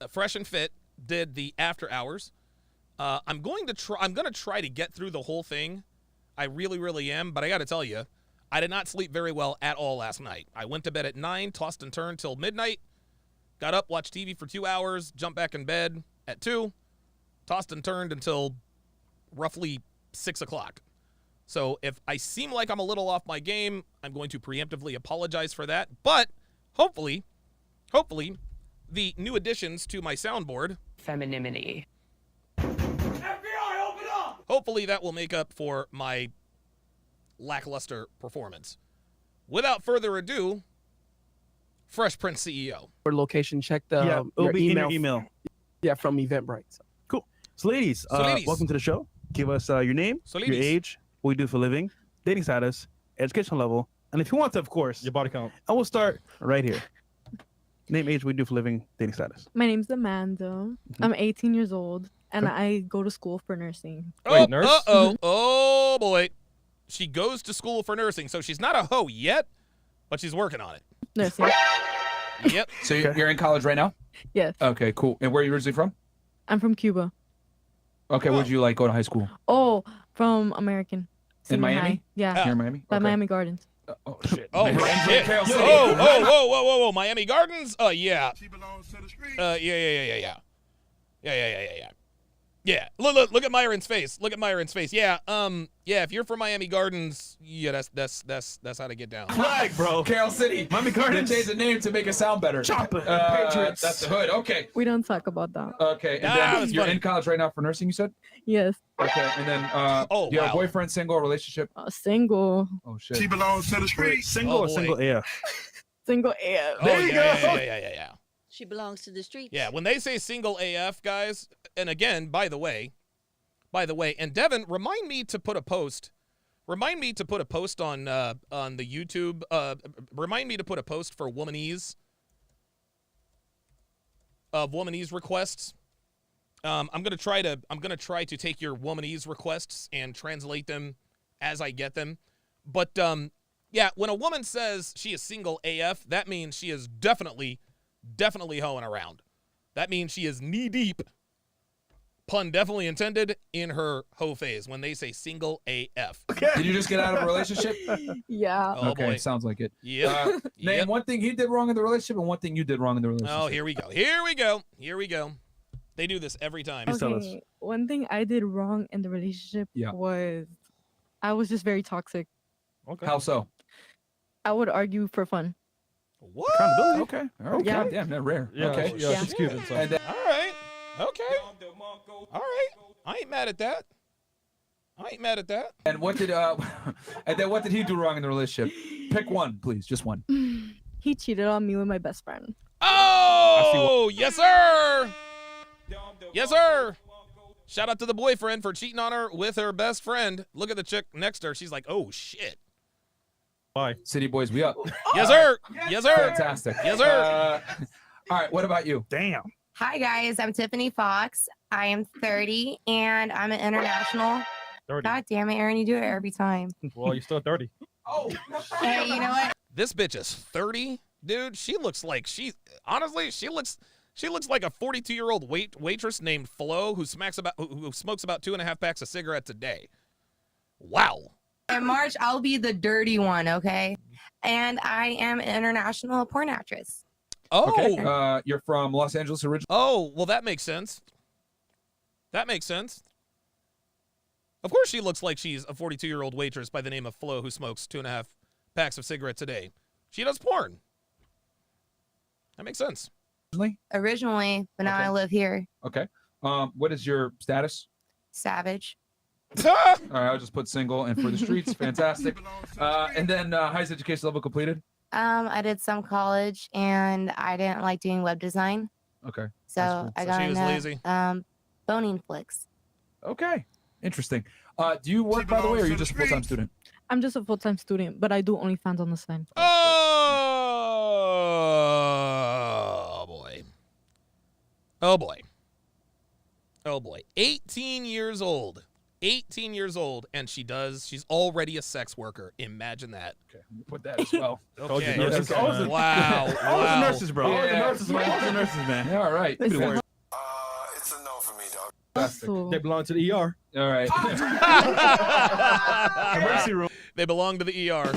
Fresh and Fit did the after hours. I'm gonna try to get through the whole thing. I really, really am, but I got to tell you, I did not sleep very well at all last night. I went to bed at 9, tossed and turned till midnight, got up, watched TV for 2 hours, jumped back in bed at 2, tossed and turned until roughly 6 o'clock. So if I seem like I'm a little off my game, I'm going to preemptively apologize for that. But hopefully, the new additions to my soundboard, Femininity. hopefully that will make up for my lackluster performance. Without further ado, Fresh Prince CEO. For location, check the it'll your be email. in your email. Yeah, from Eventbrite. So. Cool. So ladies, welcome to the show. Give us your name, your age, what you do for a living, dating status, education level, and if you want to, of course, your body count. And we'll start right here. Name, age, what you do for a living, dating status. My name's Amanda. I'm 18 years old, and I go to school for nursing. Oh, nurse? Oh boy. She goes to school for nursing, so she's not a hoe yet, but she's working on it. Nursing. Yep. So you're in college right now? Yes. Okay, cool. And where are you originally from? I'm from Cuba. Okay, where'd you go to high school? Oh, from American. In Senior Miami? high. Yeah. Here in Miami? By Okay. Miami Gardens. Oh, shit. Oh, shit. Whoa. Miami Gardens? Yeah. She belongs to the streets. Yeah. Yeah. Look at Myron's face. Yeah. If you're from Miami Gardens, yeah, that's how to get down. Flag, bro. Carroll City. Miami Gardens. They changed the name to make it sound better. Sharpe. Patriots. That's the hood. Okay. We don't talk about that. Okay. And then you're in college right now for nursing, you said? Yes. Okay. And then do you have a boyfriend, single, relationship? Single. Oh, shit. She belongs to the streets. Single or single AF? Single AF. There you go. Yeah. She belongs to the streets. Yeah, when they say single AF, guys, and again, by the way, and Devin, remind me to put a post on the YouTube. Remind me to put a post for Womanese requests. I'm gonna try to take your Womanese requests and translate them as I get them. But Yeah, when a woman says she is single AF, that means she is definitely hoeing around. That means she is knee deep, pun definitely intended, in her hoe phase when they say single AF. Did you just get out of a relationship? Yeah. Oh, Okay, boy. sounds like it. Yep. Name one thing he did wrong in the relationship and one thing you did wrong in the relationship. Oh, here we go. They do this every time. Okay. One thing I did wrong in the relationship was I was just very toxic. Okay. How so? I would argue for fun. What? Accountability. Okay. All right. Yeah. Damn, that's rare. Yeah, Okay. yeah, she's cute. So. And then, All right. Okay. All right. I ain't mad at that. and what did and then what did he do wrong in the relationship? Pick one, please. Just one. He cheated on me with my best friend. Oh, yes, sir. Yes, sir. Shout out to the boyfriend for cheating on her with her best friend. Look at the chick next to her. She's like, oh, shit. Bye. City boys, we up. Yes, sir. Yes, sir. Fantastic. Yes, sir. All right. What about you? Damn. Hi, guys. I'm Tiffany Fox. I am 30, and I'm an international. 30. God damn it, Aaron. You do it every time. Well, you're still 30. Oh. Hey, you know what? This bitch is 30, dude. She looks like honestly, she looks like a 42-year-old waitress named Flo who smokes about 2.5 packs of cigarettes a day. Wow. In March, I'll be the dirty one, okay? And I am an international porn actress. Oh. Okay. You're from Los Angeles originally. Oh, well, that makes sense. Of course she looks like she's a 42-year-old waitress by the name of Flo who smokes 2.5 packs of cigarettes a day. She does porn. That makes sense. Originally, but now I live here. Okay. What is your status? Savage. All right, I'll just put single and for the streets. Fantastic. And then highest education level completed? I did some college, and I didn't like doing web design. Okay. So Cool. I So got she was into lazy. boning flicks. Okay. Interesting. Do you work, by the way, or are you just a full-time student? I'm just a full-time student, but I do OnlyFans on the side. Oh, boy. Oh, boy. Oh, boy. 18 years old. 18 years old, and she's already a sex worker. Imagine that. Okay, let me put that as well. Okay. Nurses. Wow. All the Wow. nurses, bro. All the Yeah. nurses, man. All the nurses, man. Yeah, all right. They be worried. It's a no for me, dog. Fantastic. So, They belong to the ER. All right. Emergency room. They belong to the ER.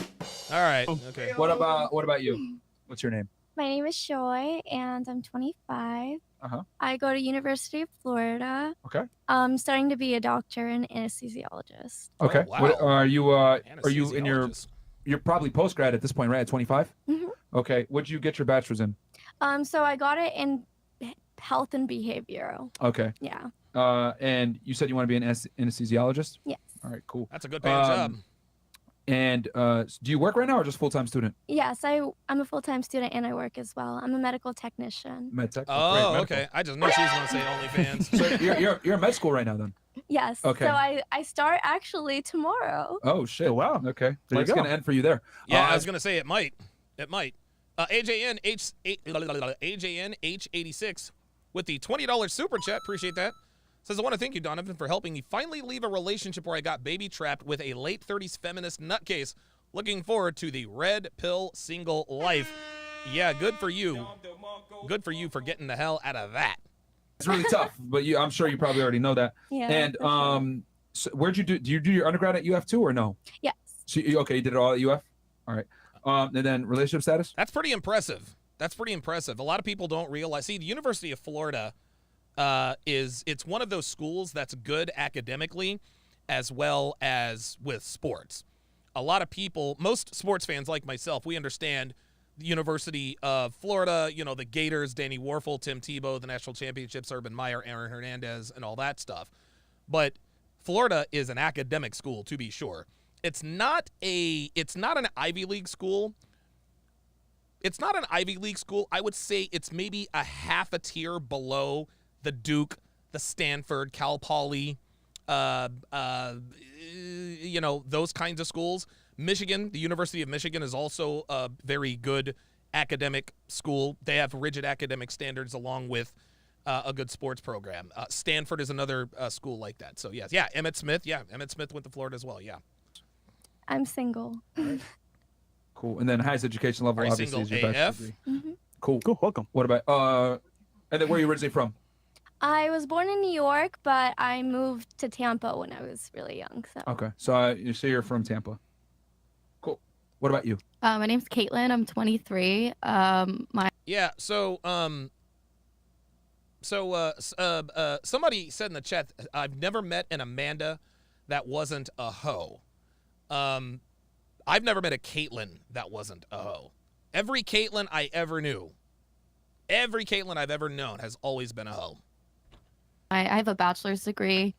All right. Okay. What about you? What's your name? My name is Shoy, and I'm 25. Uh-huh. I go to University of Florida. Okay. I'm studying to be a doctor and anesthesiologist. Okay. wow. What, are you in your Anesthesiologist. you're probably postgrad at this point, right? At 25? Mhm. Okay. What'd you get your bachelor's in? So I got it in health and behavioral. Okay. Yeah. And you said you want to be an anesthesiologist? Yes. All right, cool. That's a good paying job. And do you work right now or just full-time student? Yes, I'm a full-time student and I work as well. I'm a medical technician. Med tech? Oh, Great, medical. okay. I just knew she was going to say OnlyFans. So you're in med school right now then? Yes. Okay. So I start actually tomorrow. Oh shit! wow. Okay. There you It's go. gonna end for you there. Yeah, I was going to say it might. It might. AJNH86 with the $20 super chat. Appreciate that. Says, I want to thank you, Donovan, for helping me finally leave a relationship where I got baby trapped with a late 30s feminist nutcase. Looking forward to the red pill single life. Yeah, good for you. Good for you for getting the hell out of that. It's really tough, but I'm sure you probably already know that. Yeah. And so where'd you do you do your undergrad at UF too or no? Yes. So you did it all at UF? All right. And then relationship status? That's pretty impressive. A lot of people don't realize. See, the University of Florida it's one of those schools that's good academically as well as with sports. A lot of people, most sports fans like myself, we understand the University of Florida, you know, the Gators, Danny Warfel, Tim Tebow, the national championships, Urban Meyer, Aaron Hernandez, and all that stuff. But Florida is an academic school, to be sure. It's not an Ivy League school. It's not an Ivy League school. I would say it's maybe a half a tier below the Duke, the Stanford, Cal Poly, you know, those kinds of schools. Michigan, the University of Michigan is also a very good academic school. They have rigid academic standards along with a good sports program. Stanford is another school like that. So, yes. Yeah, Emmett Smith. Yeah, Emmett Smith went to Florida as well. Yeah. I'm single. Cool. And then highest education level, Are you obviously, is your single bachelor's AF? degree. Cool. Cool. Welcome. What about and then where are you originally from? I was born in New York, but I moved to Tampa when I was really young. So. Okay. So you say you're from Tampa. Cool. What about you? My name's Caitlin. I'm 23. Yeah. So somebody said in the chat, I've never met an Amanda that wasn't a hoe. I've never met a Caitlin that wasn't a hoe. Every Caitlin I ever knew, every Caitlin I've ever known has always been a hoe. I have a bachelor's degree.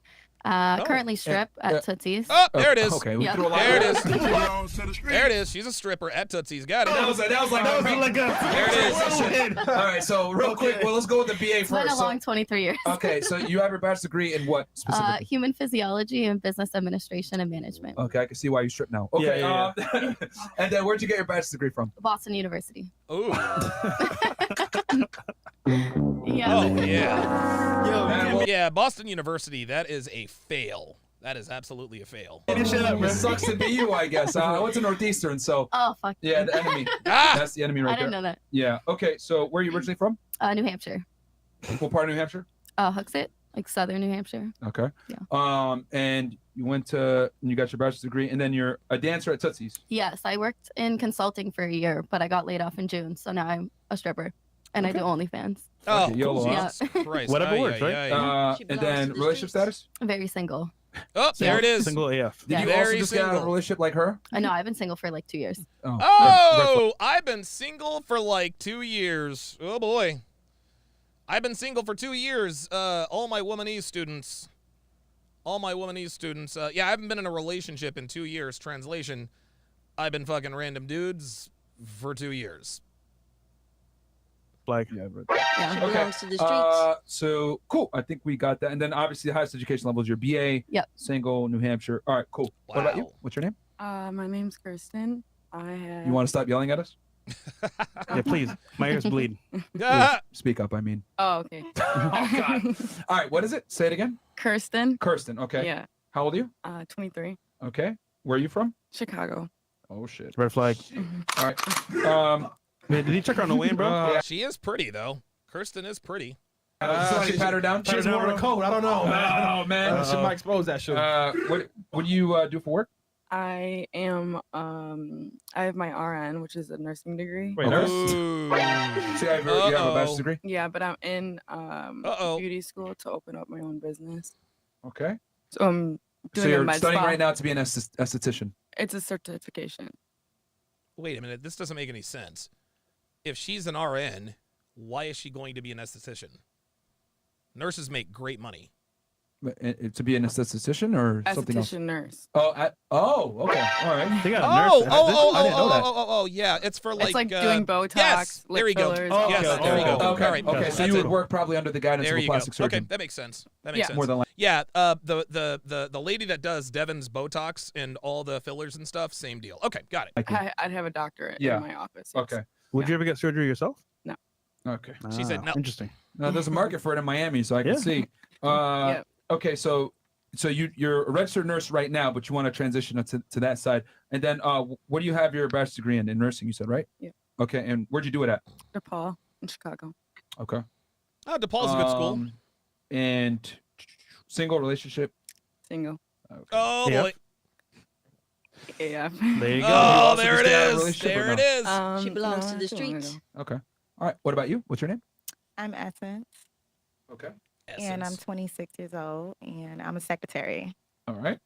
Currently strip at Tootsie's. Oh, there it is. Okay, we threw a lot There it of- is. There it is. She's a stripper at Tootsie's. Got it. There it is. All right, so real quick, well, let's go with the BA It's been first. a long 23 years. Okay, so you have your bachelor's degree in what specifically? Human physiology and business administration and management. Okay, I can see why you strip now. Okay, and then where'd you get your bachelor's degree from? Boston University. Ooh. Yeah. Oh, yeah. Yeah, Boston University, that is a fail. That is absolutely a fail. It sucks to be you, I guess. I went to Northeastern, so. Oh, fuck. Yeah, the enemy. That's the enemy right I there. didn't know that. Yeah, okay, so where are you originally from? New Hampshire. What part of New Hampshire? Hooksett, like southern New Hampshire. Okay. Yeah. And you you got your bachelor's degree, and then you're a dancer at Tootsie's. Yes, I worked in consulting for a year, but I got laid off in June, so now I'm a stripper, and I do OnlyFans. Oh, Okay, YOLO, huh? Yeah. Christ. Whatever Aye, works, aye, right? aye. And then relationship status? I'm very single. Oh, there it is. Single AF. Did you Very also just get out of a single. relationship like her? I know, I've been single for like 2 years. Oh, I've been single for like 2 years. Oh, boy. I've been single for 2 years. All my womanese students. Yeah, I haven't been in a relationship in 2 years. Translation, I've been fucking random dudes for 2 years. Like, She belongs to the streets. So cool. I think we got that. And then obviously the highest education level is your BA. Yep. Single, New Hampshire. All right, cool. What about you? Wow. What's your name? My name's Kirsten. I have. You want to stop yelling at us? Yeah, please. My ears bleed. Ah! Speak up, I mean. Oh, okay. Oh, God. All right, what is it? Say it again. Kirsten. Kirsten, okay. Yeah. How old are you? 23. Okay. Where are you from? Chicago. Oh, shit. Red flag. All right. Man, did he check her on the way in, bro? She is pretty, though. Kirsten is pretty. Somebody pat her down. She's wearing a coat. I don't know, man. Oh, man. She might expose that shit. What do you do for work? I am. I have my RN, which is a nursing degree. Wait, nurse? So you have a bachelor's degree? Yeah, but I'm in beauty school to open up my own business. Okay. So I'm doing So a you're med studying spa. right now to be an esthetician. It's a certification. Wait a minute. This doesn't make any sense. If she's an RN, why is she going to be an esthetician? Nurses make great money. To be an esthetician or something else? Esthetician nurse. Oh, okay. All right. They got a Oh, nurse. oh, I didn't know that. oh, yeah. It's for like. It's like doing Botox, Yes, lip there you go. fillers. Yes, there you go. Okay. All right. Okay. So That's you would it. work probably under the guidance There of a you go. plastic surgeon. Okay, that makes sense. That makes Yeah. sense. More than like. Yeah. The lady that does Devin's Botox and all the fillers and stuff, same deal. Okay, got it. I'd have a doctorate Yeah. in my office. Yes. Okay. Would you ever get surgery yourself? No. Okay. She said no. Interesting. Now there's a market for it in Miami, so I can Yeah. see. Yep. Okay, so you're a registered nurse right now, but you want to transition to that side. And then what do you have your bachelor's degree in nursing? You said, right? Yeah. Okay, and where'd you do it at? DePaul in Chicago. Okay. Oh, DePaul's a good school. And single relationship. Single. Okay. Oh Yeah. boy. Yeah. There you go. Oh, also there just it get out of a is. relationship or There no? it is. She belongs no, to I the don't wanna streets. go. Okay. All right. What about you? What's your name? I'm Essence, Okay. and I'm Essence. 26 years old, and I'm a secretary. All right.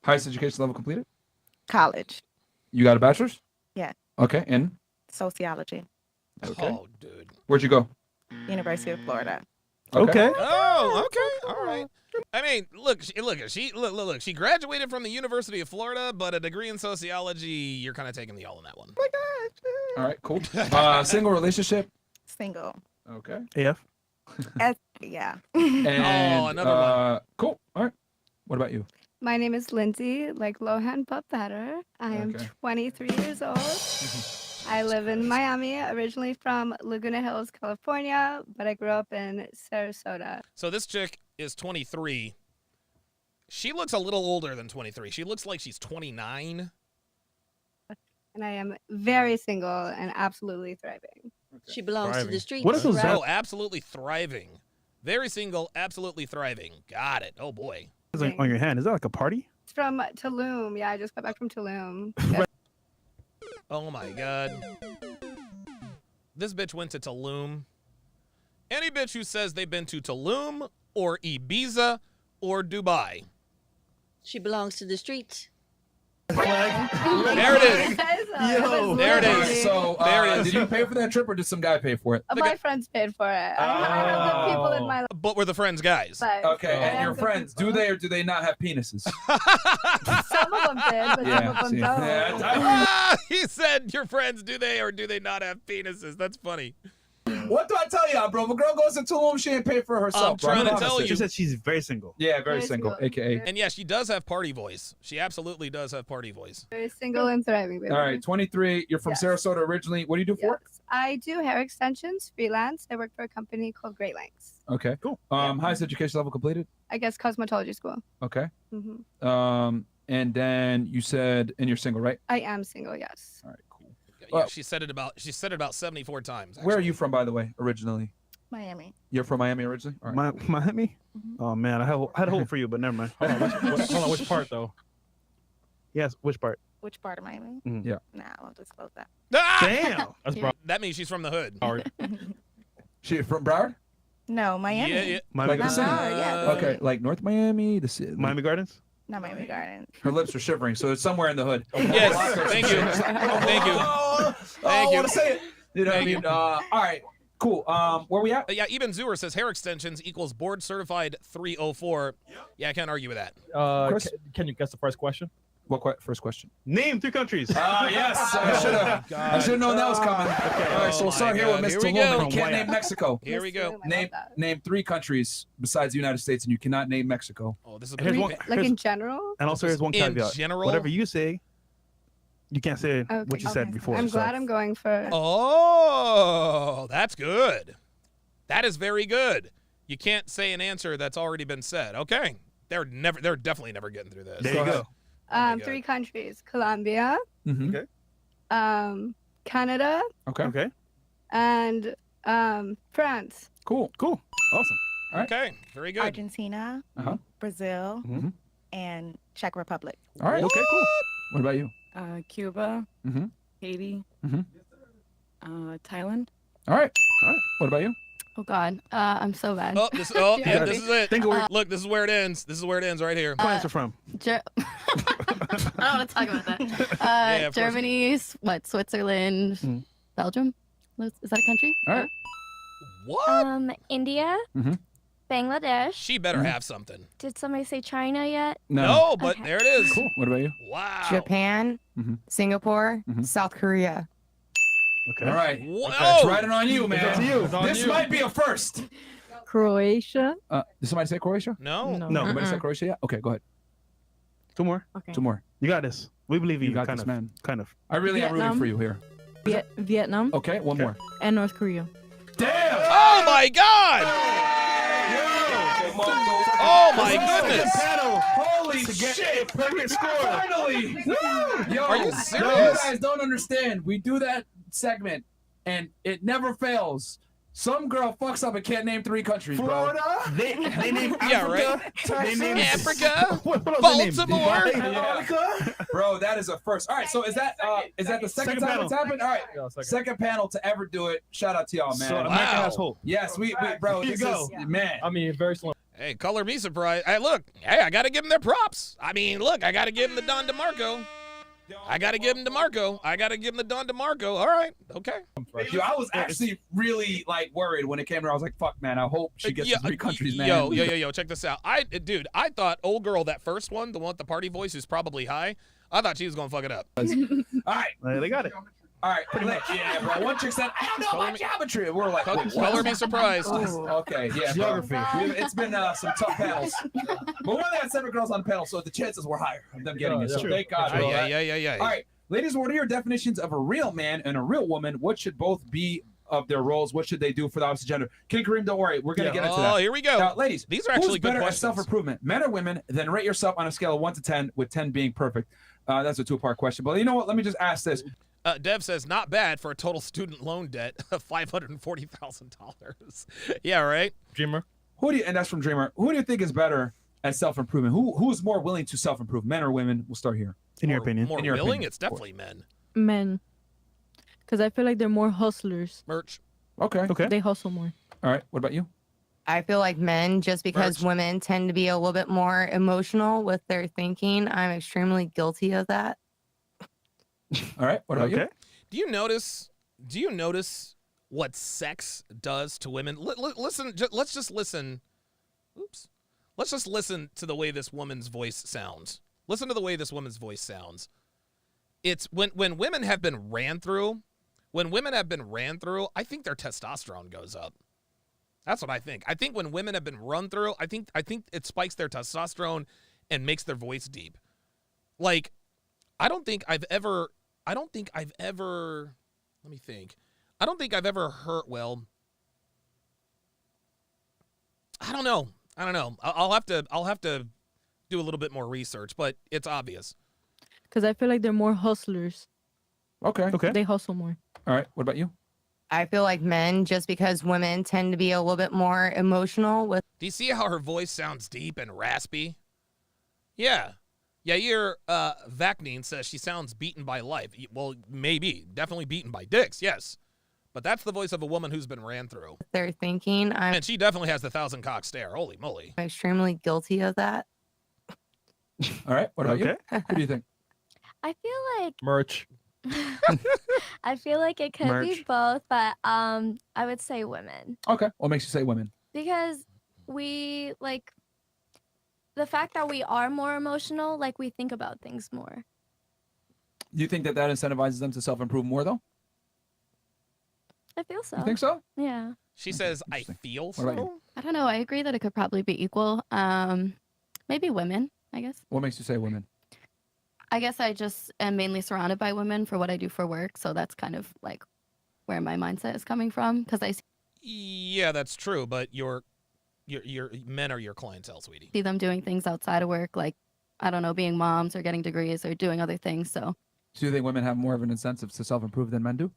Highest education level completed? College, You got a bachelor's? Yeah. Okay. In? sociology, Okay. Oh, dude. Where'd you go? University of Florida. Okay. Oh, okay. All right. I mean, look. She graduated from the University of Florida, but a degree in sociology. You're kind of taking the L on that one. All right. Cool. Single relationship? Single. Okay. AF. Yeah. And, another one. Cool. All right. What about you? My name is Lindsay, like Lohan but better. I am Okay. 23 years old. I live in Miami, originally from Laguna Hills, California, but I grew up in Sarasota. So this chick is 23. She looks a little older than 23. She looks like she's 29. and I am very single and absolutely thriving. She belongs to the streets. What is those? Oh, absolutely thriving. Very single, absolutely thriving. Got it. Oh boy. On your hand, is that like a party? It's from Tulum. Yeah, I just got back from Tulum. Oh my god. This bitch went to Tulum. Any bitch who says they've been to Tulum or Ibiza or Dubai. She belongs to the streets. There it is. Yo. There it is. So, there it is. did you pay for that trip or did some guy pay for it? My friends paid for it. I have good people in my life. But were the friends guys? But Okay, I and have your good friends, do they or do they not have penises? Some of them did, but some of them see. don't. Yeah, He said, your friends, do they or do they not have penises? That's funny. what do I tell y'all, bro? If a girl goes to Tulum, she ain't pay for herself. I'm trying bro. to tell She you. said she's very single. Yeah, very single, aka. And yeah, she does have party voice. She absolutely does have party voice. Very single and thriving, baby. All right, 23. You're from Sarasota originally. What do you do for work? I do hair extensions, freelance. I work for a company called Great Lengths. Okay, cool. Highest education level completed? I guess cosmetology school. Okay. hmm And then you said, and you're single, right? I am single, yes. All right, cool. Yeah, she said it about 74 times. Where are you from, by the way, originally? Miami. You're from Miami originally? All right. Miami? Oh man, I had hope for you, but never mind. Hold on, which part though? Yes, which part? Which part of Miami? Yeah. Nah, I won't disclose that. Damn. That's Broward. That means she's from the hood. She from Broward? No, Miami. Yeah. Miami Like the Gardens? city? Broward, yeah. Okay, like North Miami, the city. Miami Gardens? Not Miami Gardens. Her lips are shivering, so it's somewhere in the hood. Yes. Thank you. Thank you. I Thank you. want to say it. You know what I mean? All right, cool. Where we at? Yeah, Eben Zuer says hair extensions equals board certified 304. Yeah, I can't argue with that. Chris? Can you guess the first question? What first question? Name 3 countries. Yes. I should have known that was coming. All right, so we'll start here with Mr. Woman. You can't name Mexico. Here we go. Name 3 countries besides the United States, and you cannot name Mexico. Oh, this is Like in general? And also, here's one In caveat. general? Whatever you say, you can't say what you said before. I'm so. glad I'm going for. Oh, that's good. That is very good. You can't say an answer that's already been said. Okay. They're definitely never getting through this. There you go. 3 countries: Colombia, Okay. Canada, Okay. and France. Cool. Awesome. All right. Okay. Very good. Argentina, Brazil, and Czech Republic. All right. Okay, cool. What about you? Cuba, Mhm. Haiti, Mhm. Thailand. All right. What about you? Oh God, I'm so bad. Oh, this is it. Look, this is where it ends. This is where it ends right here. Where's it from? I don't want to talk about that. Yeah, of course. Germany, Switzerland, Belgium. Is that a country? All right. What? India, Bangladesh. She better have something. Did somebody say China yet? No, but there it is. Cool. What about you? Wow. Japan, Singapore, South Korea. Okay. All right. Whoa. It's riding on you, man. It's up to you. It's on This you. might be a first. Croatia. Did somebody say Croatia? No. Nobody said Croatia yet? Okay, go ahead. 2 more. Okay. 2 more. You got this. We believe you. You got kind this, of, man. Kind of. I really am rooting for you here. Vietnam. Okay, one more. And North Korea. Damn! Oh my God! Oh my goodness! Holy shit! Perfect score! Finally! Yo, Are you You serious? guys don't understand. We do that segment, and it never fails. Some girl fucks up and can't name 3 countries, bro. They name Africa. Yeah, right. They name Africa, What else they name? Baltimore. Dubai? Bro, that is a first. All right, so is that the second time panel. it's happened? All right, Yeah, second panel to ever do it. Shout out to y'all, man. So America has hope. Yes, we bro. Here you This go. is man. I mean, very slim. Hey, color me surprised. Hey, look. Hey, I got to give them their props. I mean, look, I got to give them the Don DeMarco. I got to give them DeMarco. I got to give them the Don DeMarco. All right. Okay. Yo, I was actually really like worried when it came to her. I was like, fuck, man. I hope she gets the 3 countries, man. Yo. Check this out. Dude, I thought old girl, that first one, the one with the party voice who's probably high, I thought she was going to fuck it up. All right. They got it. All right, yeah, bro. One chick said, "I don't know about geometry." We're like, color me surprised. Okay, yeah, Geography. It's been some tough panels, but we only had 7 girls on the panel, so the chances were higher of them getting it. So thank God. Bro, Yeah. All right, ladies, what are your definitions of a real man and a real woman? What should both be of their roles? What should they do for the opposite gender? King Kareem, don't worry, we're gonna get into that. Oh, here we go. Now, ladies, these are actually who's good better at questions. self-improvement, men or women? Then rate yourself on a scale of 1 to 10, with 10 being perfect. That's a 2-part question, but you know what? Let me just ask this. Dev says, not bad for a total student loan debt of $540,000. Yeah, right? Dreamer. And that's from Dreamer. Who do you think is better at self-improvement? Who is more willing to self-improve, men or women? We'll start here. In your opinion. More willing? It's definitely men. Men. Because I feel like they're more hustlers. Merch. Okay. They hustle more. All right. What about you? I feel like men, just because women tend to be a little bit more emotional with their thinking, I'm extremely guilty of that. All right. What about you? Do you notice what sex does to women? Listen, let's just listen. Oops. Let's just listen to the way this woman's voice sounds. Listen to the way this woman's voice sounds. It's when women have been ran through, I think their testosterone goes up. That's what I think. I think when women have been run through, I think it spikes their testosterone and makes their voice deep. Like, I don't think I've ever let me think. I don't think I've ever heard, well, I don't know. I'll have to do a little bit more research, but it's obvious. Because I feel like they're more hustlers. Okay. They hustle more. All right. What about you? I feel like men, just because women tend to be a little bit more emotional with. Do you see how her voice sounds deep and raspy? Yeah. Yair Vaknin says she sounds beaten by life. Well, maybe. Definitely beaten by dicks, yes. But that's the voice of a woman who's been ran through. Their thinking. And she definitely has the 1,000-cock stare. Holy moly. I'm extremely guilty of that. All right. What about you? Who do you think? I feel like Merch. I feel like it could be Merch. both, but I would say women. Okay. What makes you say women? Because we like the fact that we are more emotional, like we think about things more. Do you think that incentivizes them to self-improve more, though? I feel so. You think so? Yeah. She says, I feel What about so. you? I don't know. I agree that it could probably be equal. Maybe women, I guess. What makes you say women? I guess I just am mainly surrounded by women for what I do for work. So that's kind of like where my mindset is coming from. Because I Yeah, that's true, but your men are your clientele, sweetie. see them doing things outside of work, like, I don't know, being moms or getting degrees or doing other things. So Do you think women have more of an incentive to self-improve than men do?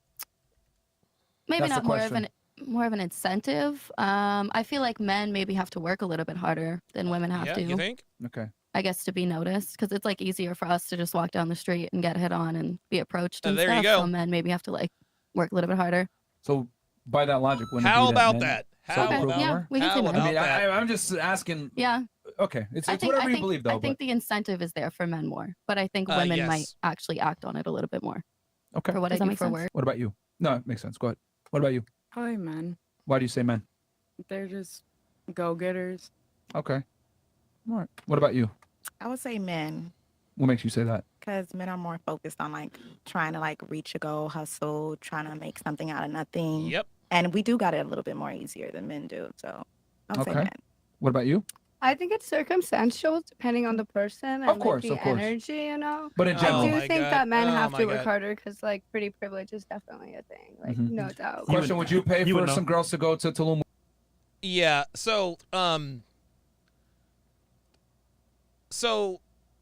maybe That's the not more of question. more of an incentive. I feel like men maybe have to work a little bit harder than women have Yeah, to. you think? Okay. I guess to be noticed, because it's like easier for us to just walk down the street and get hit on and be approached and there you stuff. go. So men maybe have to like work a little bit harder. So by that logic, wouldn't it How be about men that? How self-improve about- Yeah, more? we can How say men. about I mean, that? I'm just asking. Yeah. Okay. It's I whatever you believe, though. I think the incentive is there for men more, but I think women might yes. actually act on it a little bit more Okay. for what I Does that do make for sense? work. What about you? No, it makes sense. Go ahead. What about you? Probably men. Why do you say men? They're just go-getters. Okay. All right. What about you? I would say men, What makes you say that? because men are more focused on like trying to like reach a goal, hustle, trying to make something out of nothing. Yep. And we do got it a little bit more easier than men do. So I would say Okay. men. What about you? I think it's circumstantial depending on the person and Of course, like, of the course. energy, you know. But in general. I do my think God. that men Oh have my to work God. harder because like pretty privilege is definitely a thing, like Mhm. no doubt. Question: Would you pay you would for know. some girls to go to Tulum? Yeah. So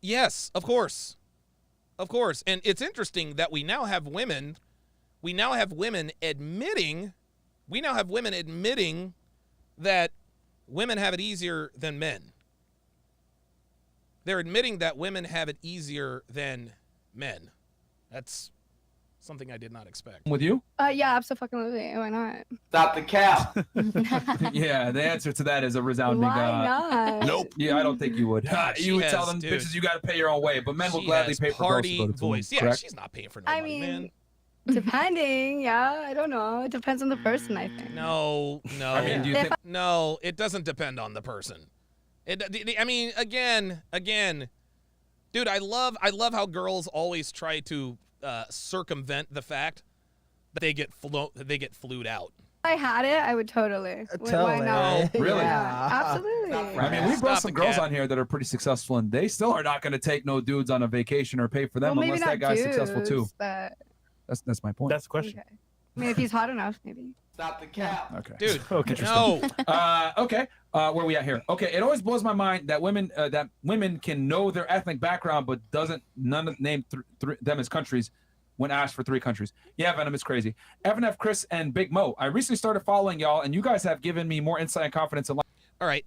yes, of course. And it's interesting that we now have women admitting that women have it easier than men. They're admitting that women have it easier than men. That's something I did not expect. With you? Yeah, absolutely. Why not? Stop the cap. Yeah, the answer to that is a resounding. Why not? Nope. Yeah, I don't think you would. God, You would she tell has- them, dude. bitches, you got to pay your own way. But men will She gladly has pay for girls to party go to voice. Tulum. Yeah, Correct? she's not paying for no I money, mean, man. depending. Yeah, I don't know. It depends on the person, I think. No. I mean, do you think? No, it doesn't depend on the person. I mean, again, dude, I love how girls always try to circumvent the fact that they get flued out. If I had it, I would totally. Totally. Why not? Really? Yeah, absolutely. I mean, we Stop brought some the girls cap. on here that are pretty successful, and they still are not going to take no dudes on a vacation or pay for them Well, maybe unless that not guy's successful too. dudes, But That's my point. That's the question. okay. I mean, if he's hot enough, maybe. Stop the cap. Okay. Dude, Okay. no. Okay. Where we at here? Okay. It always blows my mind that women can know their ethnic background but doesn't name them as countries. when asked for 3 countries. Yeah, Venom, it's crazy. FNF, Chris, and Big Mo. I recently started following y'all, and you guys have given me more insight and confidence in life. All right.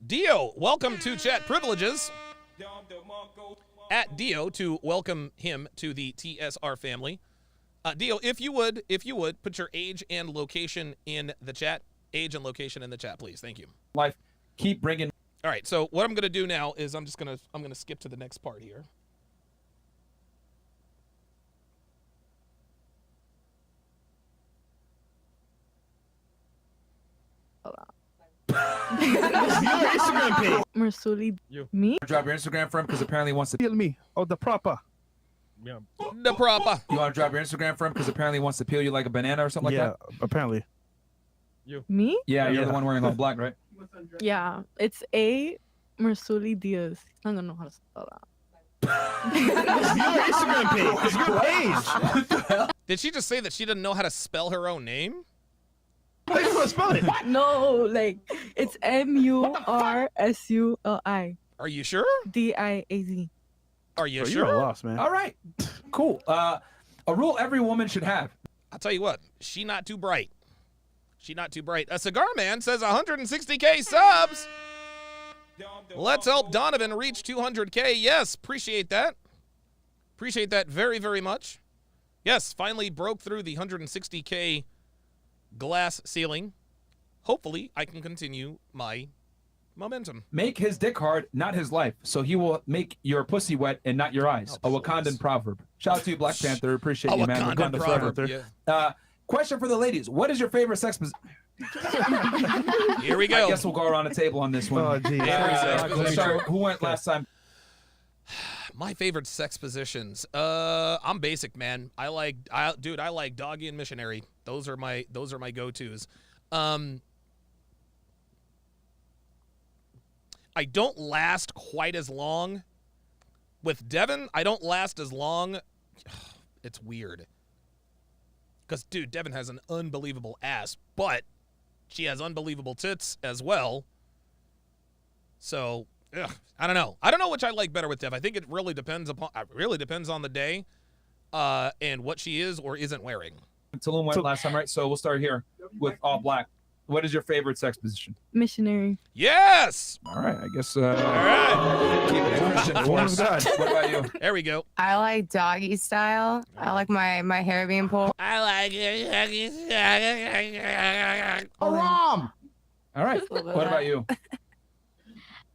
Dio, welcome to Chat Privileges. At Dio to welcome him to the TSR family. Dio, if you would, put your age and location in the chat. Age and location in the chat, please. Thank you. Life, keep bringing. All right. So what I'm gonna do now is I'm gonna skip to the next part here. Instagram page. Marsuli, me? Drop your Instagram for him because apparently he wants to peel me. Oh, the proper. Yeah. The proper. You want to drop your Instagram for him because apparently he wants to peel you like a banana or something like that? Yeah, apparently. Me? Yeah, you're the one wearing all black, right? Yeah, it's A. Marsuli Diaz. I don't know how to spell that. It's your Instagram page. It's your page. Did she just say that she didn't know how to spell her own name? How you gonna spell it? No, like it's Mursuli. Are you sure? Diaz. Are you Bro, sure? You're lost, man. All right, cool. A rule every woman should have. I'll tell you what, she not too bright. She not too bright. A Cigar Man says 160K subs. Let's help Donovan reach 200K. Yes, appreciate that. Appreciate that very, very much. Yes, finally broke through the 160K glass ceiling. Hopefully, I can continue my momentum. Make his dick hard, not his life, so he will make your pussy wet and not your eyes. A Wakandan proverb. Shout out to you, Black Panther. Appreciate you, man. Wakandan proverb, yeah. Question for the ladies. What is your favorite sex position? Here we go. I guess we'll go around the table on this one. Oh, geez. Sorry, who went last time? My favorite sex positions. I'm basic, man. I like doggy and missionary. Those are my go-tos. I don't last quite as long with Devin. I don't last as long. It's weird. Because, dude, Devin has an unbelievable ass, but she has unbelievable tits as well. So, I don't know. I don't know which I like better with Dev. I think it really depends on the day and what she is or isn't wearing. Tulum went last time, right? So we'll start here with all black. What is your favorite sex position? Missionary. Yes! All right, I guess. All right. Keep it Christian for us. What about you? There we go. I like doggy style. I like my hair being pulled. I like it. Haram! All right. What about you?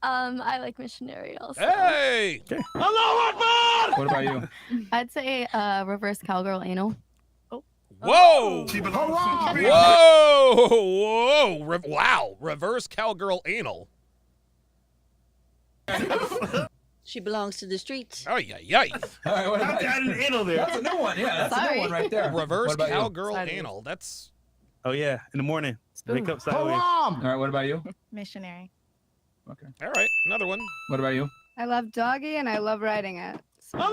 I like missionary also. Hey! Okay. What about you? I'd say reverse cowgirl anal. Whoa! Whoa! Wow! Reverse cowgirl anal. She belongs to the streets. Oh yeah. All right, what about Got an anal there. That's a new one. Yeah, that's a new one right there. Reverse What about you? cowgirl anal. That's. Oh yeah, in the morning. Wake up sideways. All right, what about you? Missionary. Okay. All right, another one. What about you? I love doggy and I love riding it. So, All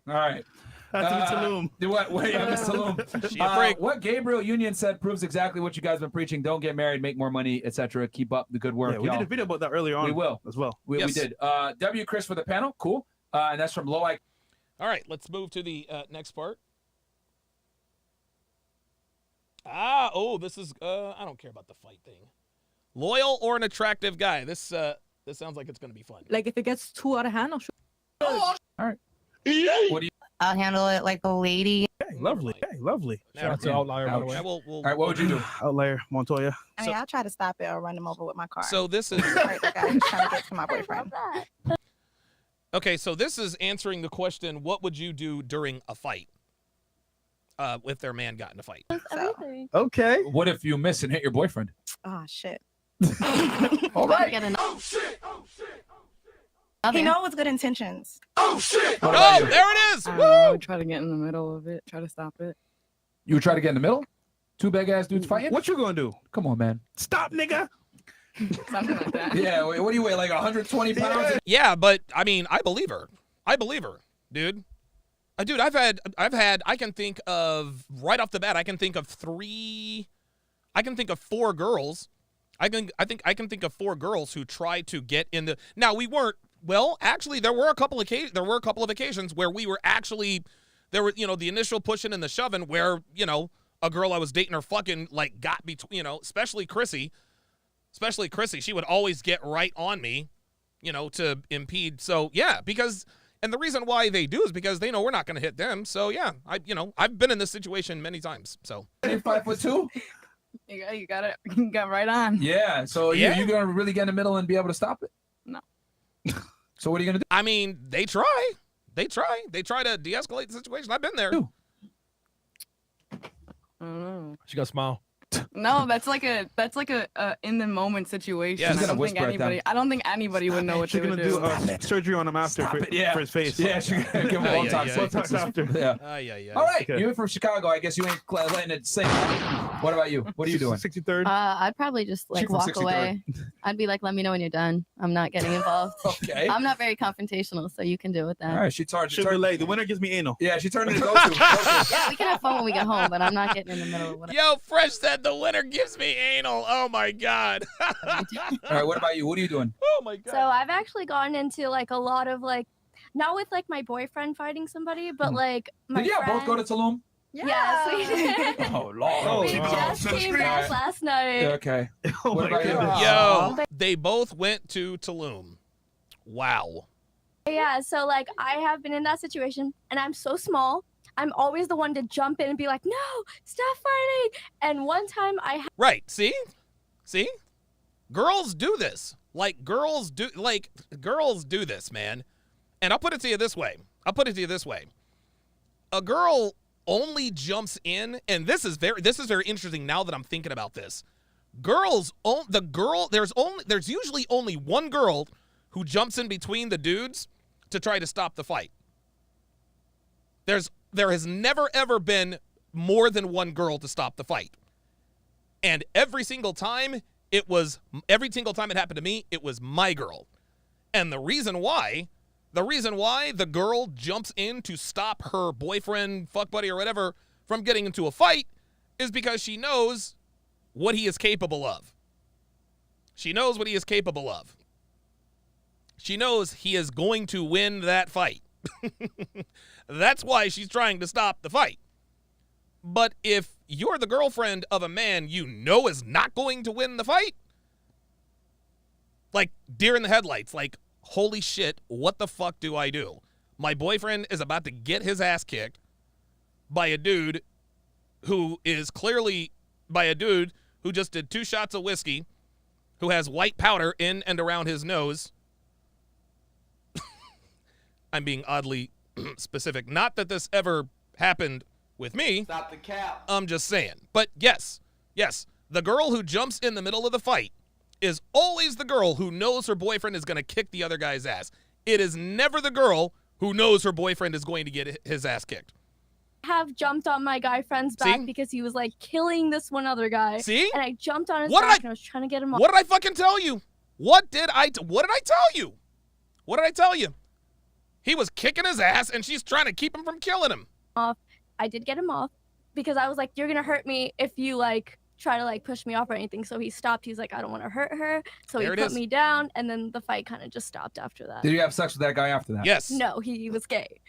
right. That's Tulum. Wait, Miss Tulum. She a freak. What Gabrielle Union said proves exactly what you guys have been preaching. Don't get married, make more money, etc. Keep up the good work. Yeah, we did a video about that earlier on. We will. as well. We did. W. Chris for the panel. Cool. And that's from Low IQ. All right, let's move to the next part. This is I don't care about the fight thing. Loyal or an attractive guy? This sounds like it's gonna be fun. Like if it gets too out of hand, I'll show. All right. What do you? I'll handle it like a lady. Hey, lovely. Hey, lovely. Shout out to Outlier, by the way. We'll, All right, what would you do? Outlier, Montoya. I mean, I'll try to stop it or run them over with my car. So this is Right, like I was trying to get to my boyfriend. okay. So this is answering the question: what would you do during a fight? If their man got in a fight. Everything. Okay. What if you miss and hit your boyfriend? Oh shit. All right. He knows good intentions. Oh, there it is! I Woo! try to get in the middle of it. Try to stop it. You would try to get in the middle? Two big ass dudes fighting? What you gonna do? Come on, man. Stop, nigga. Something like that. Yeah, what do you weigh? Like 120 pounds? Yeah, but I mean, I believe her, dude. Dude, I've had. I can think of right off the bat. I can think of 4 girls. I can think of 4 girls who tried to get in the. Now we weren't Well, actually, there were a couple of occasions where we were actually, there were, the initial pushing and the shoving where, a girl I was dating or fucking, like, got between, especially Chrissy, she would always get right on me, to impede. So, yeah, and the reason why they do is because they know we're not going to hit them. So, yeah, I've been in this situation many times, so. 5'2"? You got it. You got right on. Yeah. So Yeah. you're gonna really get in the middle and be able to stop it? No. So what are you gonna do? I mean, they try. They try to de-escalate the situation. I've been there. I don't know. She got a smile. No, that's like a in the moment situation. Yes. I don't think anybody would know what She's they gonna would do surgery on him after for his face. Yeah, she's gonna give him a Botox after. Yeah. All right, you're from Chicago. I guess you ain't letting it sink. What about you? What are you doing? 63rd. I'd probably just She from walk 63rd. away. I'd be like, let me know when you're done. I'm not getting involved. Okay. I'm not very confrontational, so you can deal with that. All right, she turned. Sugar Lay, the winner gives me anal. Yeah, she turned into go-to. Yeah, we can have fun when we get home, but I'm not getting in the middle of whatever. Yo, Fresh said the winner gives me anal. Oh, my God. All right, what about you? What are you doing? Oh, my God. So I've actually gotten into like a lot of like, not with like my boyfriend fighting somebody, but like my Did you friend. both go to Tulum? Yes, we did. Oh, Lord. We just came back last night. Okay. Oh What my about you? goodness. Yo, they both went to Tulum. Wow. Yeah, so like I have been in that situation and I'm so small. I'm always the one to jump in and be like, no, stop fighting. And one time Right. See? Girls do this. Girls do this, man. And I'll put it to you this way. A girl only jumps in, and this is very interesting now that I'm thinking about this. There's usually only one girl who jumps in between the dudes to try to stop the fight. There has never ever been more than one girl to stop the fight. And every single time it happened to me, it was my girl. And the reason why the girl jumps in to stop her boyfriend, fuck buddy, or whatever from getting into a fight is because she knows what he is capable of. She knows he is going to win that fight. That's why she's trying to stop the fight. But if you're the girlfriend of a man you know is not going to win the fight, like deer in the headlights, like, holy shit, what the fuck do I do? My boyfriend is about to get his ass kicked by a dude who just did 2 shots of whiskey, who has white powder in and around his nose. I'm being oddly specific. Not that this ever happened with me. Stop the cap. I'm just saying. But yes, the girl who jumps in the middle of the fight is always the girl who knows her boyfriend is going to kick the other guy's ass. It is never the girl who knows her boyfriend is going to get his ass kicked. have jumped on my guy friend's back because he was like killing this one other guy. See? And I jumped on his back and I was trying to get him off. What did I fucking tell you? What did I tell you? He was kicking his ass and she's trying to keep him from killing him. I did get him off because I was like, you're gonna hurt me if you like try to like push me off or anything. So he stopped. He's like, I don't want to hurt her. So he put me down, and then the fight kind of just stopped after that. Did you have sex with that guy after that? Yes. No, he was gay.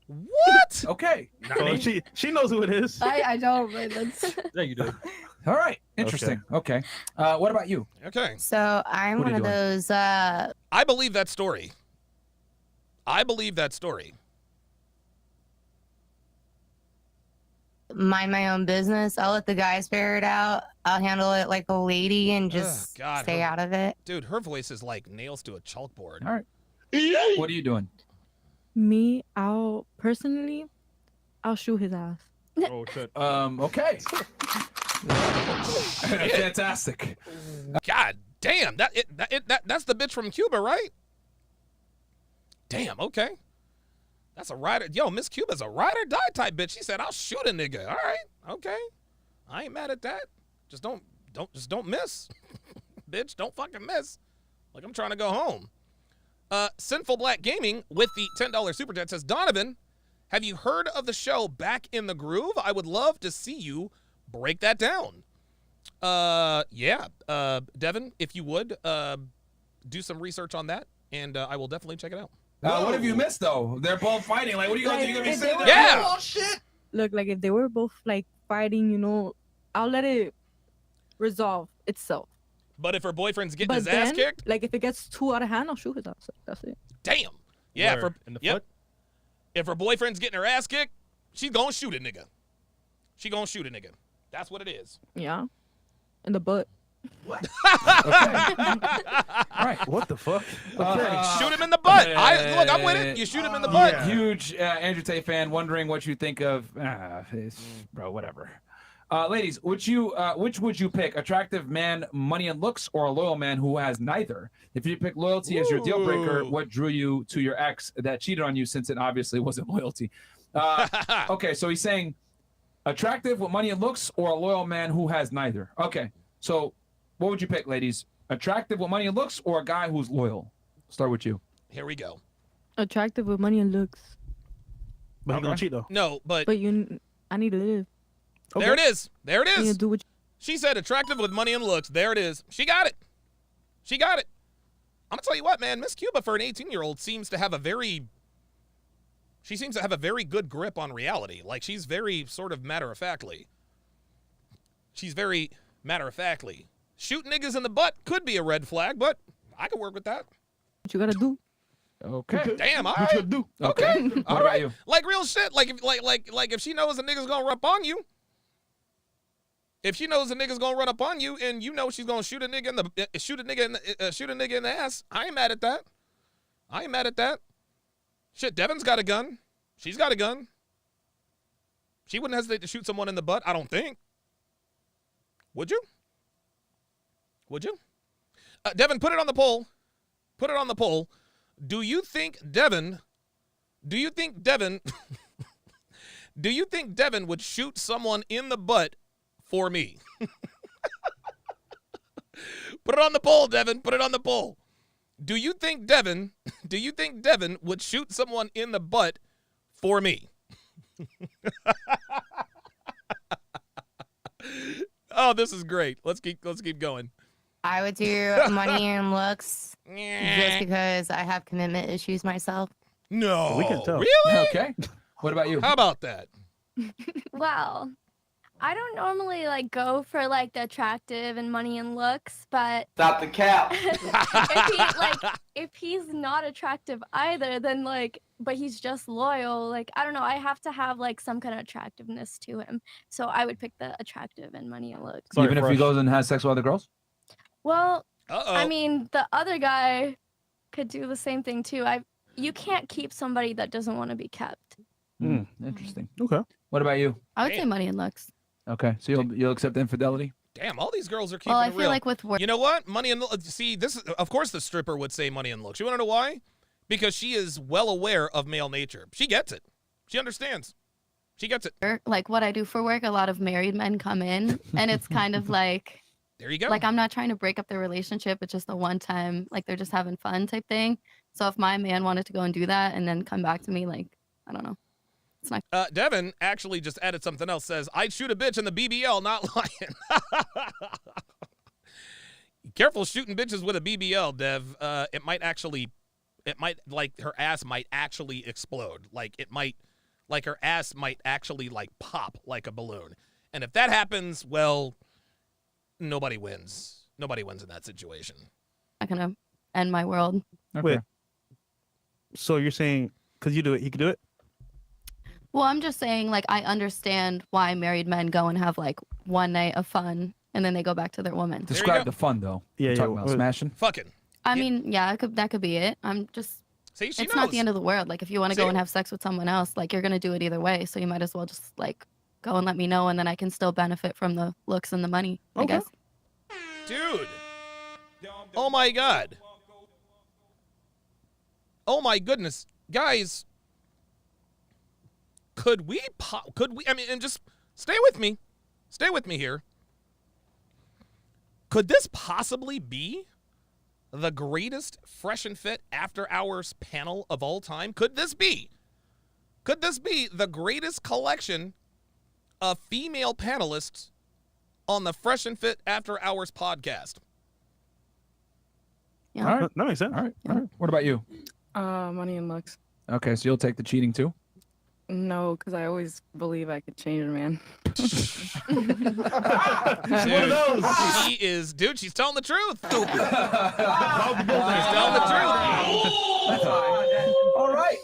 What? Okay. So she knows who it is. I don't. But that's... Yeah, you do. All right. Interesting. Okay. What about you? Okay. So I'm one of those. I believe that story. Mind my own business. I'll let the guys figure it out. I'll handle it like a lady and just stay out of it. Dude, her voice is like nails to a chalkboard. All right. What are you doing? Me, I'll shoot his ass. Oh shit. Okay. Fantastic. God damn, that's the bitch from Cuba, right? Damn, okay. That's a ride. Yo, Miss Cuba's a ride or die type bitch. She said, I'll shoot a nigga. All right, okay. I ain't mad at that. Just don't miss. Bitch, don't fucking miss. Like I'm trying to go home. Sinful Black Gaming with the $10 super chat says, Donovan, have you heard of the show Back in the Groove? I would love to see you break that down. Yeah. Devin, if you would, do some research on that. and I will definitely check it out. What have you missed though? They're both fighting. Like, what are you gonna do? You gonna be sitting there? Yeah. Oh shit. Look, like if they were both like fighting, I'll let it resolve itself. But if her boyfriend's getting But his ass then, kicked, like if it gets too out of hand, I'll shoot his ass. That's it. damn. Yeah, Where? In the foot? If her boyfriend's getting her ass kicked, she's gonna shoot a nigga. She gonna shoot a nigga. That's what it is. Yeah. In the butt. All right. What the fuck? Shoot him in the butt. Look, I'm with it. You shoot him in the butt. Huge Andrew Tate fan, wondering what you think of, bro, whatever. Ladies, which would you pick? Attractive man, money and looks, or a loyal man who has neither? If you pick loyalty as your deal breaker, what drew you to your ex that cheated on you, since it obviously wasn't loyalty? Okay, so he's saying attractive with money and looks, or a loyal man who has neither. Okay, so what would you pick, ladies? Attractive with money and looks, or a guy who's loyal? Start with you. Here we go. Attractive with money and looks. But he gonna cheat though. No, but I need to live. there it is. There it I need to is. do what She said attractive with money and looks. There it is. She got it. She got it. I'm gonna tell you what, man. Miss Cuba, for an 18-year-old, seems to have a very good grip on reality. Like, she's very sort of matter-of-factly. Shoot niggas in the butt could be a red flag, but I could work with that. What you gotta do? Okay. Damn, all What you right. do? Okay. What All about right. you? Like real shit. Like if she knows a nigga's gonna run up on you. If she knows a nigga's gonna run up on you, and you know she's gonna shoot a nigga in the ass, I ain't mad at that. Shit, Devin's got a gun. She's got a gun. She wouldn't hesitate to shoot someone in the butt, I don't think. Would you? Devin, put it on the poll. Do you think Devin would shoot someone in the butt for me? Put it on the poll, Devin. Put it on the poll. Do you think Devin would shoot someone in the butt for me? Oh, this is great. Let's keep going. I would do money and looks just because I have commitment issues myself. No. We can tell. Really? Okay. What about you? How about that? Well, I don't normally like go for like the attractive and money and looks, but Stop the cap. if he's not attractive either, then but he's just loyal, I don't know, I have to have like some kind of attractiveness to him. So I would pick the attractive and money and looks. Even if he goes and has sex with other girls? Well, I mean, the other guy could do the same thing too. You can't keep somebody that doesn't want to be kept. Interesting. Okay. What about you? I would say money and looks. Okay, so you'll accept infidelity? Damn, all these girls are keeping Well, I it feel real. like with work. You know what? Money and see, this is, of course the stripper would say money and looks. You want to know why? Because she is well aware of male nature. She gets it. She understands. She gets it. Like what I do for work, a lot of married men come in, and it's kind of like, there you go. Like, I'm not trying to break up their relationship. It's just the one time, like, they're just having fun type thing. So if my man wanted to go and do that and then come back to me, like, I don't know. It's not. Devin actually just added something else. Says, I'd shoot a bitch in the BBL, not lying. Careful shooting bitches with a BBL, Dev. It might like her ass might actually explode. Her ass might actually like pop like a balloon. And if that happens, well, nobody wins. Nobody wins in that situation. Not gonna end my world. Okay. Wait. So you're saying because you do it, he can do it? Well, I'm just saying, like, I understand why married men go and have like one night of fun and then they go back to their woman. Describe the fun, though. Yeah, You're talking about smashing? Fucking. I mean, yeah, that could be it. I'm just. See, she it's not the knows. end of the world. Like, if you want to See? go and have sex with someone else, like, you're gonna do it either way. So you might as well just like go and let me know, and then I can still benefit from the looks and the money. I guess. Dude. Oh my God. Oh my goodness. Guys. Could we, I mean, and just stay with me. Stay with me here. Could this possibly be the greatest Fresh and Fit After Hours panel of all time? Could this be the greatest collection of female panelists on the Fresh and Fit After Hours podcast? Yeah. All right. That makes sense. All right. All right. What about you? Money and looks. Okay, so you'll take the cheating too? No, because I always believe I could change a man. Dude, she's telling the truth. She's telling the truth. All right.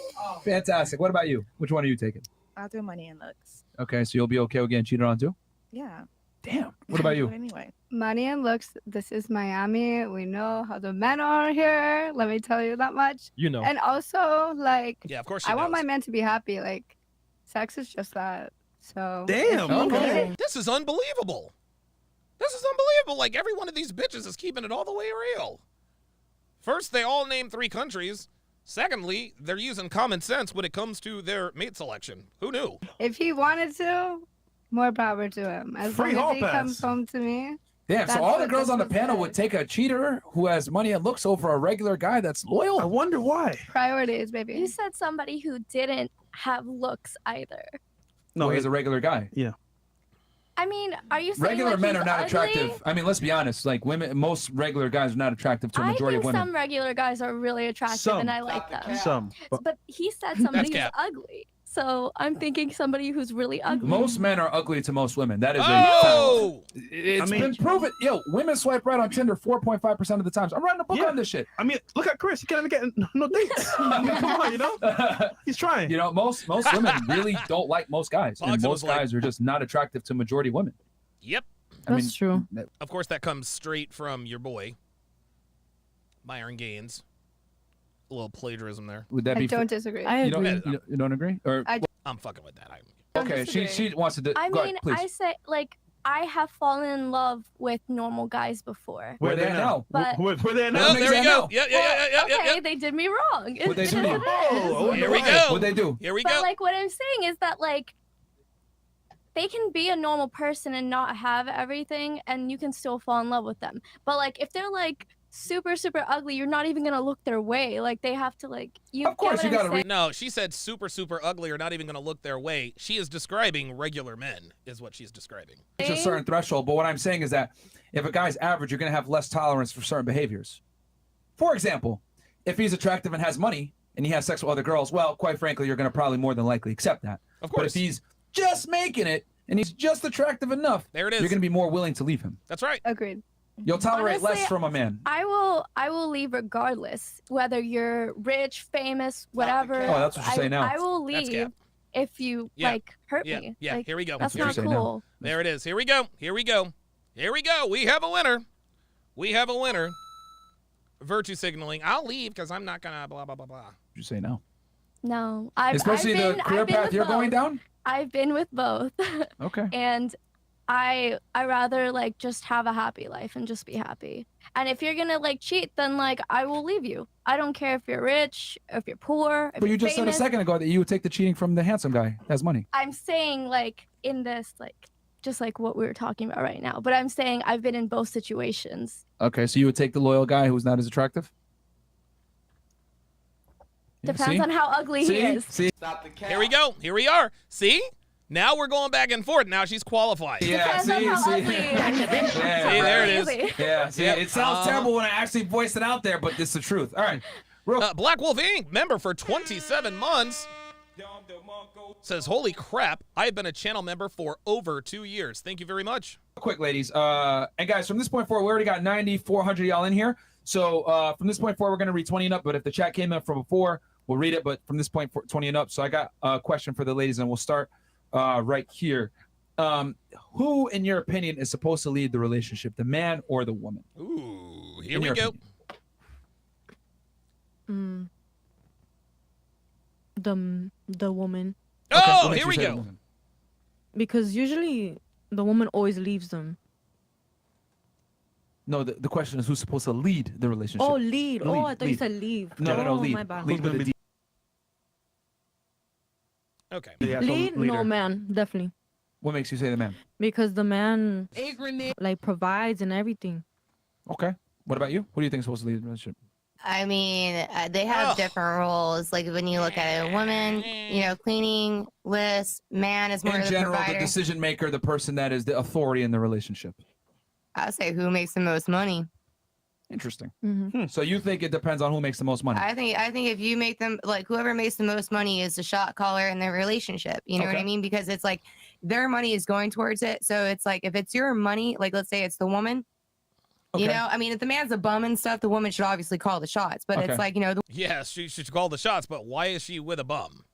Fantastic. What about you? Which one are you taking? I'll do money and looks. Okay, so you'll be okay with getting cheated on too? Yeah. Damn. What about you? But anyway. Money and looks. This is Miami. We know how the men are here. Let me tell you that much. You know. And also, like, Yeah, of course I want my men to be happy. Like, sex is just that. So. Damn. Okay. This is unbelievable. This is unbelievable. Like, every one of these bitches is keeping it all the way real. First, they all name 3 countries. Secondly, they're using common sense when it comes to their mate selection. Who knew? If he wanted to, more power to him. As Free long hall as he pass. comes home to me. Damn, so that's all the what girls this on the was panel like. would take a cheater who has money and looks over a regular guy that's loyal? I wonder why. Priorities, baby. You said somebody who didn't have looks either. No, he's a regular guy. Yeah. I mean, are you saying Regular like men he's are not ugly? attractive. I mean, let's be honest. Like women, most regular guys are not attractive to a I majority think of women. some regular guys are really attractive, Some. and I like them. Some. But he said somebody who's cap. ugly, so I'm thinking somebody who's really ugly. Most men are ugly to most women. That is Oh! a fact. It's been proven. Yo, women swipe right on Tinder 4.5% of the times. I'm writing a book on this shit. I mean, look at Chris. He can't even get no dates. I mean, come on, you know? He's trying. You know, most women really don't like most guys. And Boggs most was like- guys are just not attractive to majority women. Yep. That's true. Of course, that comes straight from your boy, Myron Gaines. A little plagiarism there. Would that I be? don't disagree. You don't agree? Or I'm fucking with that. okay, she wants to. I go mean, ahead, please. I say like I have fallen in love with normal guys before. Where they now? But Where they at now? Oh, there we go. Yeah. okay, they did me wrong. What'd they It do is to you? what it is. Here we go. What'd they do? Here we But go. like what I'm saying is that like they can be a normal person and not have everything, and you can still fall in love with them. But like if they're like super ugly, you're not even gonna look their way. Like they have to like you. Of course, get you what I'm gotta saying? No, she said super ugly or not even going to look their way. She is describing regular men, is what she's describing. It's a certain threshold, but what I'm saying is that if a guy's average, you're going to have less tolerance for certain behaviors. For example, if he's attractive and has money and he has sex with other girls, well, quite frankly, you're going to probably more than likely accept that. Of course. But if he's just making it and he's just attractive enough, there it is. You're going to be more willing to leave him. That's right. Agreed. You'll tolerate less Honestly, from a man. I will leave regardless, whether you're rich, famous, whatever. Oh, that's what you say now. I will That's leave cap. if you like hurt me. Yeah, Like, here we go. That's what not you're saying now. cool. There it is. Here we go. Here we go. Here we go. We have a winner. We have a winner. Virtue signaling. I'll leave because I'm not going to blah, blah, blah, blah. You say no. No, Especially the career path with you're going both. down? I've been with both. Okay. And I rather like just have a happy life and just be happy. And if you're gonna like cheat, then like I will leave you. I don't care if you're rich, if you're poor, if But you you're just said a famous. second ago that you would take the cheating from the handsome guy that has money. I'm saying like in this like just like what we were talking about right now. But I'm saying I've been in both situations. Okay, so you would take the loyal guy who's not as attractive? Depends See? on how ugly See? he is. See? Here we go. Here we are. See? Now we're going back and forth. Now she's qualified. Yeah, Depends on how ugly he is. See, there it is. Easy. Yeah, see, Yep. it sounds terrible when I actually voice it out there, but it's the truth. All right. Black Wolf Inc., member for 27 months, says, holy crap, I've been a channel member for over 2 years. Thank you very much. Quick, ladies. And guys, from this point forward, we already got 9,400 y'all in here. So from this point forward, we're going to read 20 and up. But if the chat came in from before, we'll read it. But from this point, 20 and up. So I got a question for the ladies, and we'll start right here. Who, in your opinion, is supposed to lead the relationship, the man or the woman? Ooh, here In we your go. opinion. The woman. Oh, what makes here you we say the go. woman? Because usually the woman always leaves them. No, the question is who's supposed to lead the relationship? Oh, lead. Oh, I thought you lead. said leave. No, oh, lead. My bad. Lead with a D. Okay. Lead? No, man. Definitely. What makes you say the man? Because the man like provides and everything. Okay. What about you? Who do you think is supposed to lead the relationship? I mean, they have different roles. Like when you look at a woman, you know, cleaning list, man is more In of the general, provider. the decision maker, the person that is the authority in the relationship. I say who makes the most money. Interesting. Mhm. So you think it depends on who makes the most money? I think if you make them like whoever makes the most money is the shot caller in their relationship. You know what I Okay. mean? Because it's like their money is going towards it. So it's like if it's your money, like let's say it's the woman. You Okay. know, I mean, if the man's a bum and stuff, the woman should obviously call the shots. But it's like, you know, the Yeah, she should call the shots, but why is she with a bum?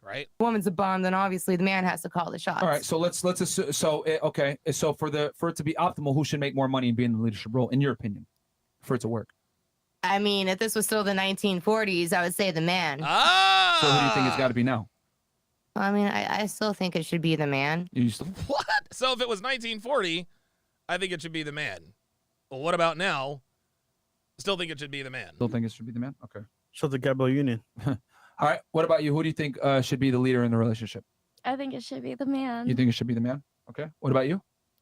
Right? woman's a bum, then obviously the man has to call the shots. All right, so let's assume, okay, so for it to be optimal, who should make more money and be in the leadership role, in your opinion, for it to work? I mean, if this was still the 1940s, I would say the man. Ah! So who do you think it's got to be now? I mean, I still think it should be the man. You still? What? So if it was 1940, I think it should be the man. Well, what about now? Still think it should be the man. Still think it should be the man? Okay. So the Gabrielle Union. All right. What about you? Who do you think should be the leader in the relationship? I think it should be the man. You think it should be the man? Okay. What about you?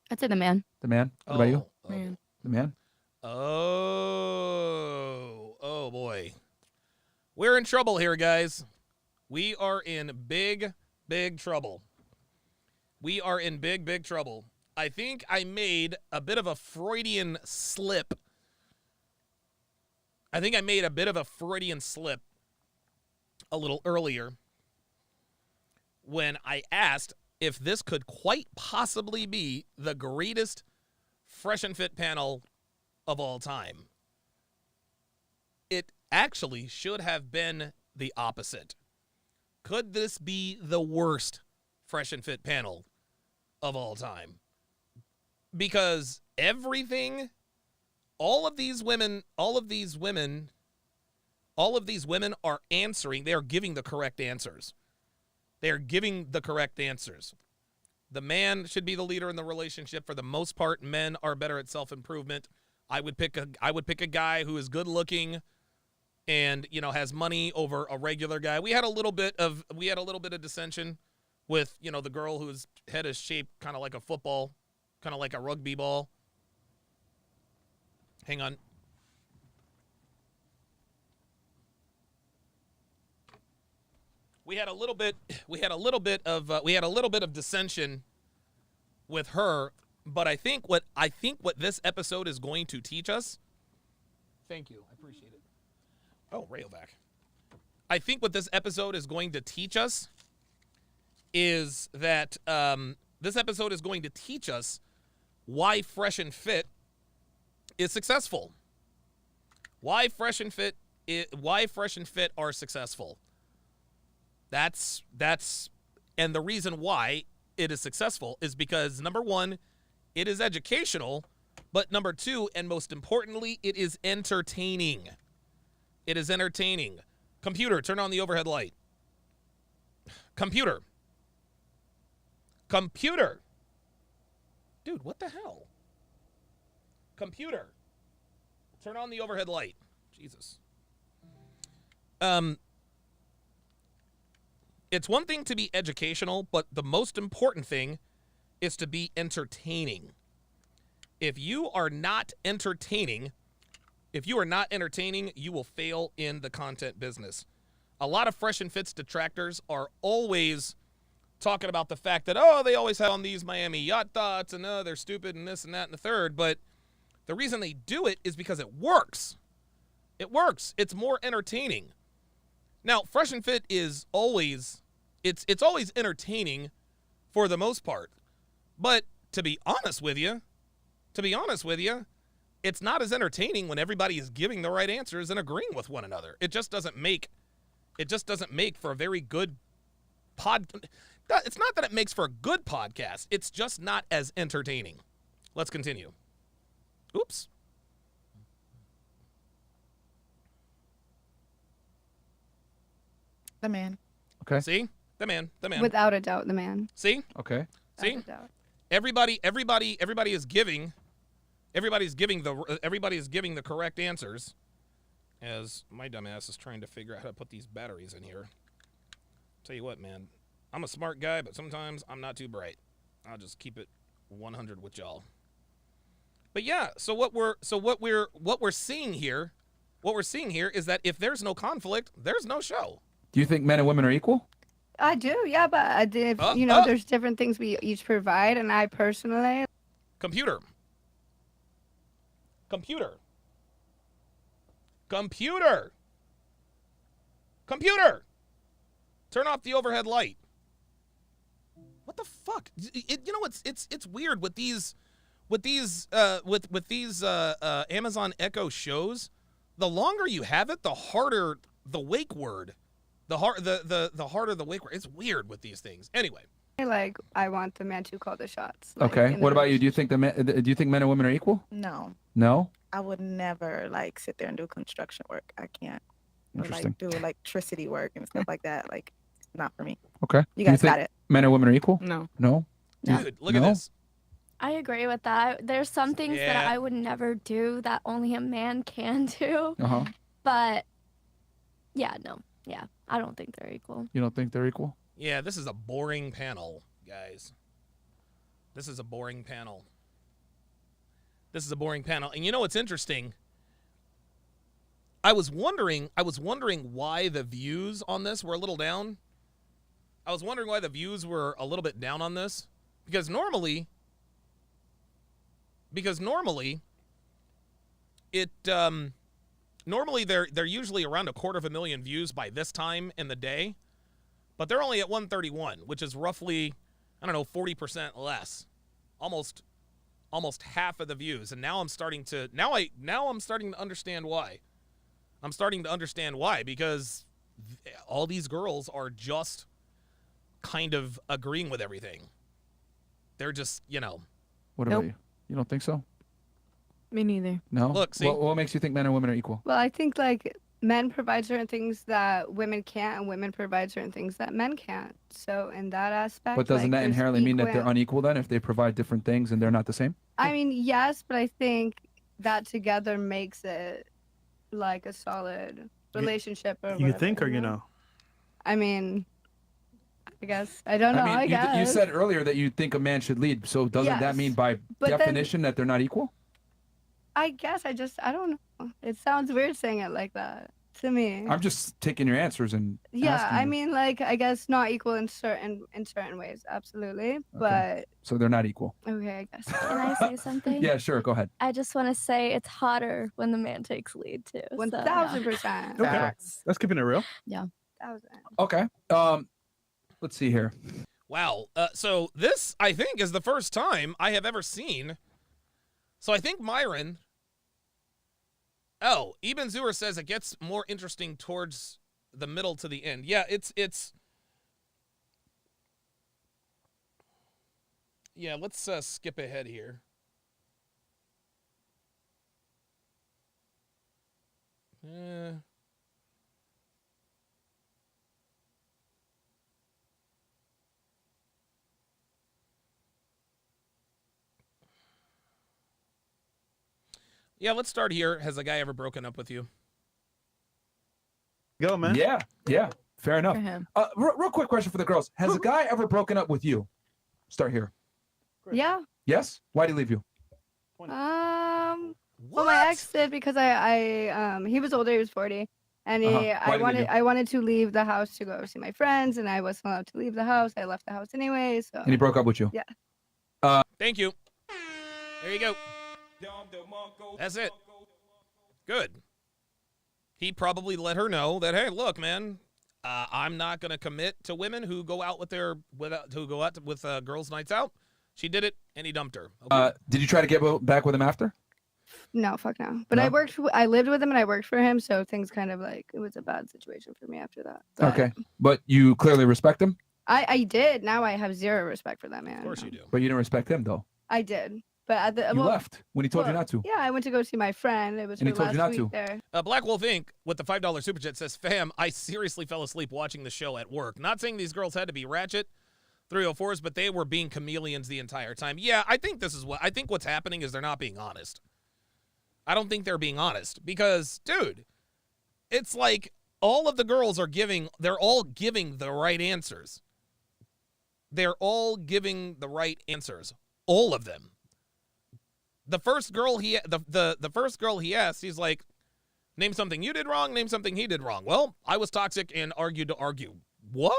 I'd say the man. The man? What about you? Man. The man? Oh boy. We're in trouble here, guys. We are in big, big trouble. We are in big, big trouble. I think I made a bit of a Freudian slip. a little earlier when I asked if this could quite possibly be the greatest Fresh and Fit panel of all time. It actually should have been the opposite. Could this be the worst Fresh and Fit panel of all time? Because everything, all of these women are answering. They are giving the correct answers. The man should be the leader in the relationship. For the most part, men are better at self-improvement. I would pick a guy who is good looking and, you know, has money over a regular guy. We had a little bit of dissension with, you know, the girl whose head is shaped kind of like a football, kind of like a rugby ball. Hang on. We had a little bit of dissension with her, but I think what this episode is going to teach us. Thank you, I appreciate it. Oh, Rayovac. I think what this episode is going to teach us is that this episode is going to teach us why Fresh and Fit is successful. Why Fresh and Fit are successful. That's and the reason why it is successful is because, number one, it is educational, but number two, and most importantly, it is entertaining. It is entertaining. Computer, turn on the overhead light. Computer. Dude, what the hell? Computer, turn on the overhead light. Jesus. It's one thing to be educational, but the most important thing is to be entertaining. If you are not entertaining, you will fail in the content business. A lot of Fresh and Fit's detractors are always talking about the fact that, oh, they always have on these Miami yacht thoughts and they're stupid and this and that and the third. But the reason they do it is because it works. It works. It's more entertaining. Now, Fresh and Fit is always, it's always entertaining for the most part. But to be honest with you, it's not as entertaining when everybody is giving the right answers and agreeing with one another. It just doesn't make for a very good it's not that it makes for a good podcast. It's just not as entertaining. Let's continue. Oops. The man. Okay. See? The man. Without a doubt, the man. See? Okay. See? Without a doubt. Everybody is giving the correct answers. As my dumbass is trying to figure out how to put these batteries in here. Tell you what, man, I'm a smart guy, but sometimes I'm not too bright. I'll just keep it 100 with y'all. But yeah, so what we're seeing here is that if there's no conflict, there's no show. Do you think men and women are equal? I do, yeah, but I did. There's different things we each provide, and I personally. Computer. Computer. Computer. Computer. Turn off the overhead light. What the fuck? You know, it's weird with these Amazon Echo shows. The longer you have it, the harder the wake word. The harder the wake word. It's weird with these things. Anyway. Like, I want the man to call the shots. Okay. What about you? Do you think men and women are equal? No. No? I would never like sit there and do construction work. I can't. Or Interesting. like do electricity work and stuff like that. Like, not for me. Okay. You Do guys think got it. Men and women are equal? No. No? Dude, look at this. I agree with that. There's some things that Yeah. I would never do that only a man can do. Uh-huh. But yeah, no. Yeah, I don't think they're equal. You don't think they're equal? Yeah, this is a boring panel, guys. This is a boring panel. This is a boring panel. And you know what's interesting? I was wondering why the views on this were a little down. I was wondering why the views were a little bit down on this. Because normally they're usually around 250,000 views by this time in the day. But they're only at 131, which is roughly, I don't know, 40% less. Almost half of the views. And now I'm starting to understand why. I'm starting to understand why, because all these girls are just kind of agreeing with everything. They're just, you know. What about you? You don't think so? Me neither. No? Look, see. What makes you think men and women are equal? Well, I think like men provide certain things that women can't, and women provide certain things that men can't. So in that aspect, But doesn't like, that there's inherently mean that they're equal- unequal then if they provide different things and they're not the same? I mean, yes, but I think that together makes it like a solid relationship. Or You whatever, think, or you know? I mean, I guess I don't know. I guess you said earlier that you think a man should lead. So doesn't that Yes. mean by But then- definition that they're not equal? I guess I don't know. It sounds weird saying it like that to me. I'm just taking your answers and Yeah, asking I you. mean, like, I guess not equal in certain ways, absolutely. But So they're not equal. okay, I guess. Can I say something? Yeah, sure. Go ahead. I just want to say it's hotter when the man takes lead too. 1000%. Okay. That's keeping it real. Yeah. 1000. Okay. Let's see here. Wow. So this, I think, is the first time I have ever seen. So I think Myron. Oh, Ibn Zuhr says it gets more interesting towards the middle to the end. Yeah, it's. Yeah, let's skip ahead here. Yeah, let's start here. Has a guy ever broken up with you? Go, man. Yeah. Fair enough. For him. Real quick question for the girls. Has a guy ever broken up with you? Start here. Yeah. Yes? Why'd he leave you? Well, my ex did because he was older. He was 40, and I wanted to leave the house to go see my friends, and I wasn't allowed to leave the house. I left the house anyway. So. And he broke up with you? Yeah. Thank you. There you go. That's it. Good. He probably let her know that, hey, look, man, I'm not gonna commit to women who go out with girls' nights out. She did it, and he dumped her. Okay. Did you try to get back with him after? No, fuck no. But No? I lived with him and I worked for him, so things kind of like it was a bad situation for me after that. But Okay. But you clearly respect him? I did. Now I have zero respect for that man. Of course you do. But you didn't respect him, though. I did. But at the You left when he told you not to. Yeah, I went to go see my friend. It was And he her told you last not week to. there. Black Wolf Inc. with the $5 super chat says, "Fam, I seriously fell asleep watching the show at work. Not saying these girls had to be ratchet 304s, but they were being chameleons the entire time." Yeah, I think what's happening is they're not being honest. I don't think they're being honest because, dude, it's like all of the girls they're all giving the right answers. They're all giving the right answers. All of them. The first girl the first girl he asked, he's like, name something you did wrong, name something he did wrong. Well, I was toxic and argued to argue. What?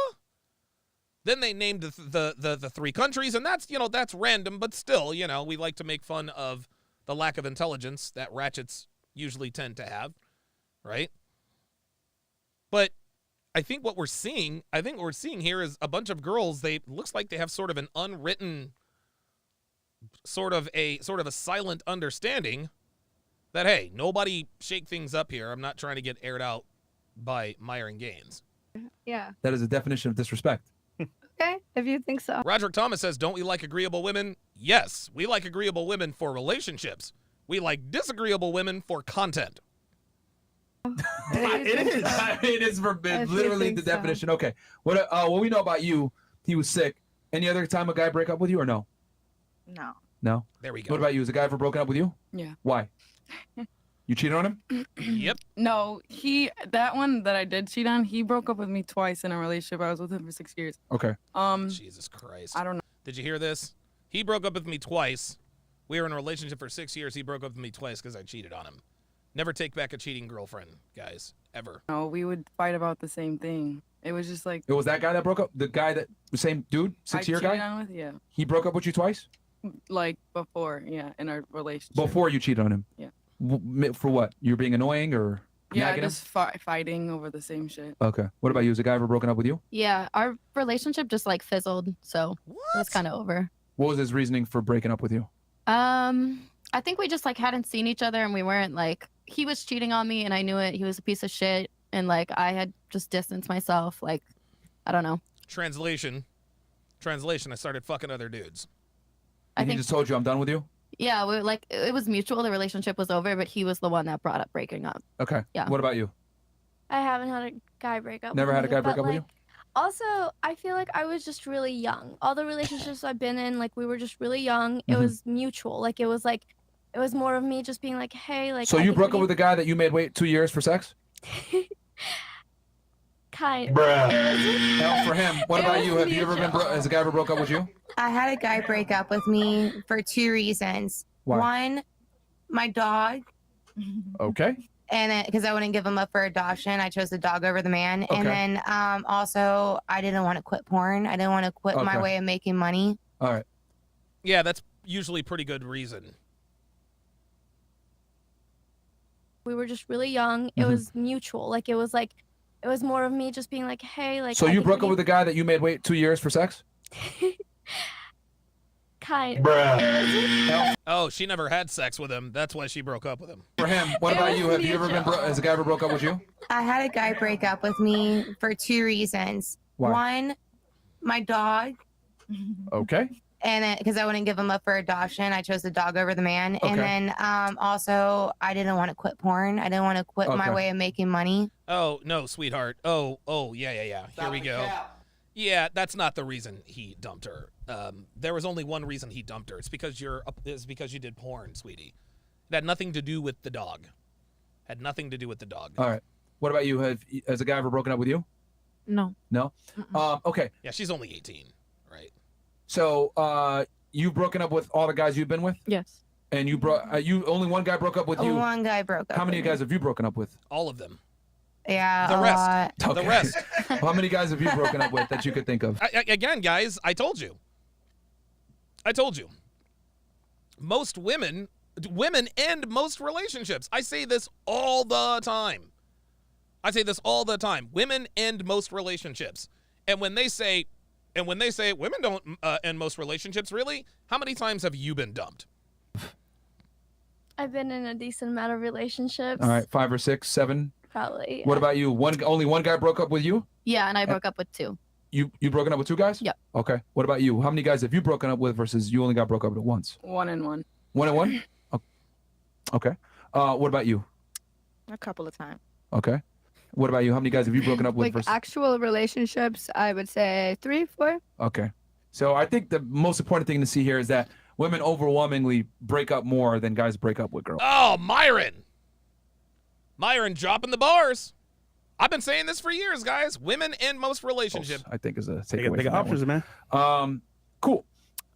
Then they named the three countries, and that's random, but still, we like to make fun of the lack of intelligence that ratchets usually tend to have, right? But I think what we're seeing here is a bunch of girls. Looks like they have sort of an unwritten, sort of a silent understanding that, hey, nobody shake things up here. I'm not trying to get aired out by Myron Gaines. Yeah. That is a definition of disrespect. Okay, if you think so. Roderick Thomas says, don't we like agreeable women? Yes, we like agreeable women for relationships. We like disagreeable women for content. It is. I mean, it's literally the definition. Okay. What we know about you, he was sick. Any other time a guy break up with you or no? No. No? There we go. What about you? Has a guy ever broken up with you? Yeah. Why? You cheated on him? Yep. No, that one that I did cheat on, he broke up with me twice in a relationship. I was with him for 6 years. Okay. Jesus Christ. I don't know. Did you hear this? He broke up with me twice. We were in a relationship for 6 years. He broke up with me twice because I cheated on him. Never take back a cheating girlfriend, guys. Ever. No, we would fight about the same thing. It was just like It was that guy that broke up? The guy that, the same dude? 6-year guy? I cheated on with, yeah. He broke up with you twice? Like before, yeah, in our relationship. Before you cheated on him? Yeah. For what? You were being annoying or Yeah, nagging him? just fighting over the same shit. Okay. What about you? Has a guy ever broken up with you? Yeah, our relationship just like fizzled, so it's kind of over. What was his reasoning for breaking up with you? I think we just like hadn't seen each other, and we weren't like, he was cheating on me and I knew it. He was a piece of shit, and like I had just distanced myself. Like, I don't know. Translation. I started fucking other dudes. And he just told you, I'm done with you? Yeah, we like it was mutual. The relationship was over, but he was the one that brought up breaking up. Okay. Yeah. What about you? I haven't had a guy break up. Never with had a me, guy break but, up with like, you? Also, I feel like I was just really young. All the relationships I've been in, like we were just really young. It was mutual. Like it was more of me just being like, hey, like. So you broke up with a guy that you made wait 2 years for sex? Kind. Now, for him, what about you? Have you ever been? Has a guy ever broke up with you? I had a guy break up with me for 2 reasons. Why? One, my dog, Okay. and because I wouldn't give him up for adoption, I chose the dog over the man. Okay. And then also, I didn't want to quit porn. I didn't want to quit my Okay. way of making money. All right. Yeah, that's usually pretty good reason. We were just really young. It was mutual. Like it was more of me just being like, hey, like. So you broke up with a guy that you made wait 2 years for sex? Kind. Oh, she never had sex with him. That's why she broke up with him. For him, what about you? Have you ever been? Has a guy ever broke up with you? I had a guy break up with me for 2 reasons. Why? One, my dog, Okay. and because I wouldn't give him up for adoption, I chose the dog over the man. Okay. And then also, I didn't want to quit porn. I didn't want to quit my Okay. way of making money. Oh, no, sweetheart. Oh, yeah. Here we go. Yeah, that's not the reason he dumped her. There was only one reason he dumped her. It's because you did porn, sweetie. It had nothing to do with the dog. Had nothing to do with the dog. All right. What about you? Has a guy ever broken up with you? No. No. Okay. Yeah, she's only 18, right? So you've broken up with all the guys you've been with? Yes. And you you only one guy broke up with you? One guy broke up. How many with guys me. have you broken up with? All of them. Yeah, The a rest. lot. The rest. How many guys have you broken up with that you could think of? Again, guys, I told you. Most women end most relationships. I say this all the time. Women end most relationships. And when they say women don't end most relationships, really? How many times have you been dumped? I've been in a decent amount of relationships. All right, 5 or 6, 7. Probably. What about you? Only one guy broke up with you? Yeah, and I broke up with 2. You broken up with 2 guys? Yep. Okay. What about you? How many guys have you broken up with versus you only got broke up with once? 1 and 1. 1 and 1? Okay. What about you? A couple of times. Okay. What about you? How many guys have you broken up with Like versus? actual relationships, I would say 3, 4. Okay. So I think the most important thing to see here is that women overwhelmingly break up more than guys break up with girls. Oh, Myron dropping the bars. I've been saying this for years, guys. Women end most relationships. I think is a They takeaway. got from that options, one. man. Cool.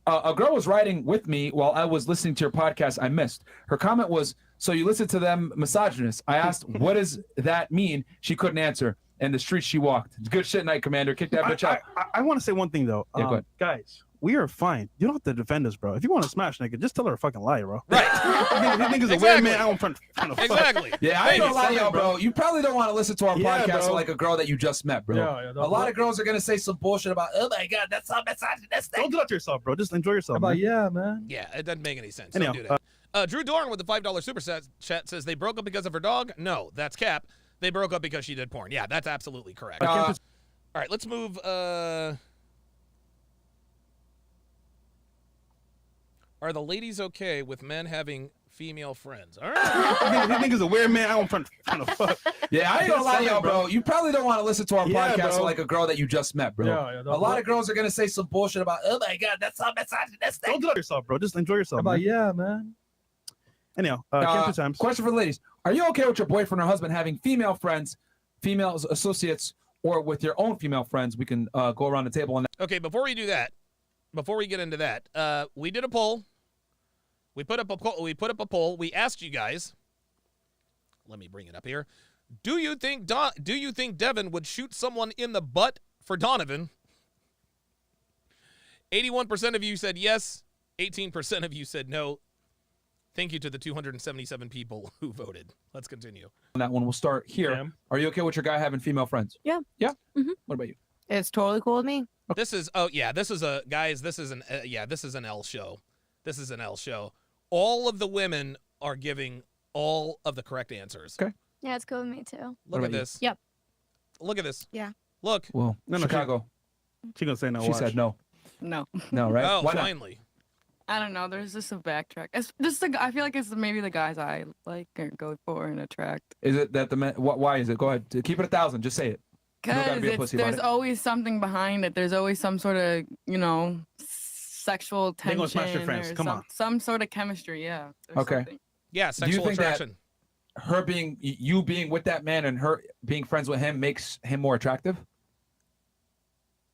A girl was riding with me while I was listening to your podcast. I missed. Her comment was, "So you listen to them misogynists?" I asked, "What does that mean?" She couldn't answer. And the streets she walked. Good shit, Night Commander. Kick that bitch out. I want to say one thing though. Yeah, go ahead. Guys, we are fine. You don't have to defend us, bro. If you want to smash nigga, just tell her a fucking lie, bro. Right. If you think it's a weird man, I'm trying to fuck. Exactly. Yeah, I ain't gonna lie to y'all, bro. You probably don't want to listen to our Yeah, podcast bro. with like a girl that you just met, bro. Yeah, a lot of girls are gonna say some bullshit about, oh my god, that's so misogynistic. Don't do that to yourself, bro. Just enjoy yourself. About man. yeah, man. Yeah, it doesn't make any sense. Anyhow, Don't do that. Drew Dorn with the $5 super chat says they broke up because of her dog. No, that's cap. They broke up because she did porn. Yeah, that's absolutely correct. All right, let's move. Are the ladies okay with men having female friends? All right. If you think it's a weird man, I'm trying to fuck. Yeah, I ain't gonna lie to y'all, bro. You probably don't want to listen to our Yeah, podcast bro. with like a girl that you just met, bro. Yeah, a lot of girls are gonna say some bullshit about, oh my god, that's so misogynistic. Don't do that to yourself, bro. Just enjoy yourself. About Man. yeah, man. Anyhow, Kim 2 times. Question for the ladies: are you okay with your boyfriend or husband having female friends, female associates, or with your own female friends? We can go around the table on that. Okay, before we do that, before we get into that, we did a poll. We put up a poll. We asked you guys. Let me bring it up here. Do you think Devin would shoot someone in the butt for Donovan? 81% of you said yes. 18% of you said no. Thank you to the 277 people who voted. Let's continue. On that one, we'll start here. Sam? Are you okay with your guy having female friends? Yeah. Yeah. Mhm. What about you? It's totally cool with me. This is this is an L show. This is an L show. All of the women are giving all of the correct answers. Okay. Yeah, it's cool with me too. Look at this. Yep. Look at this. Yeah. Look. Well, No, Chicago. She gonna say no. She watch. said no. No. No, right? Oh, Why not? finally. I don't know. There's just a backtrack. It's just I feel like it's maybe the guys I like or go for and attract. Is it that the men? Why is it? Go ahead. Keep it 1,000. Just say it. You don't gotta be a Because pussy about there's it. always something behind it. There's always some sort of, sexual They tension. gonna smash your friends. Or Come on. some sort of chemistry. Yeah. there's Okay. something. Yeah, Do you sexual think that- attraction. Her being you being with that man and her being friends with him makes him more attractive?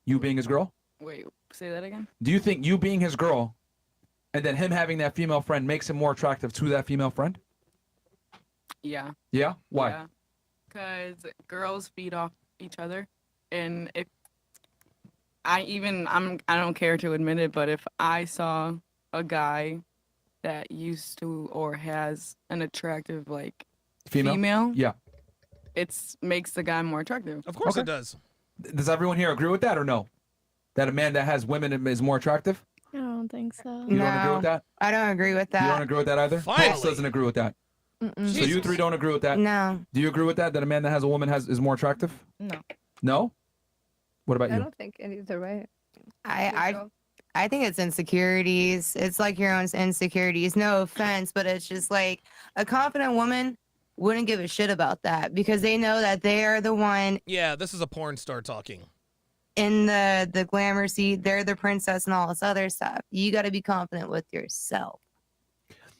You being his girl? Wait, say that again? Do you think you being his girl and then him having that female friend makes him more attractive to that female friend? Yeah. Yeah? Why? Yeah. Because girls feed off each other, and if I don't care to admit it, but if I saw a guy that used to or has an attractive female, Yeah. it makes the guy more attractive. Of course Okay. it does. Does everyone here agree with that or no? That a man that has women is more attractive? I don't think so. You don't agree with that? I don't agree with You don't that. agree with that either? Finally. Ross doesn't agree with that. Mm-mm. So you three don't agree with that? No. Do you agree with that? That a man that has a woman is more attractive? No. No? What about I you? don't think either way. I think it's insecurities. It's like your own insecurities. No offense, but it's just like a confident woman wouldn't give a shit about that because they know that they are the one Yeah, this is a porn star talking. in the glamour seat. They're the princess and all this other stuff. You got to be confident with yourself.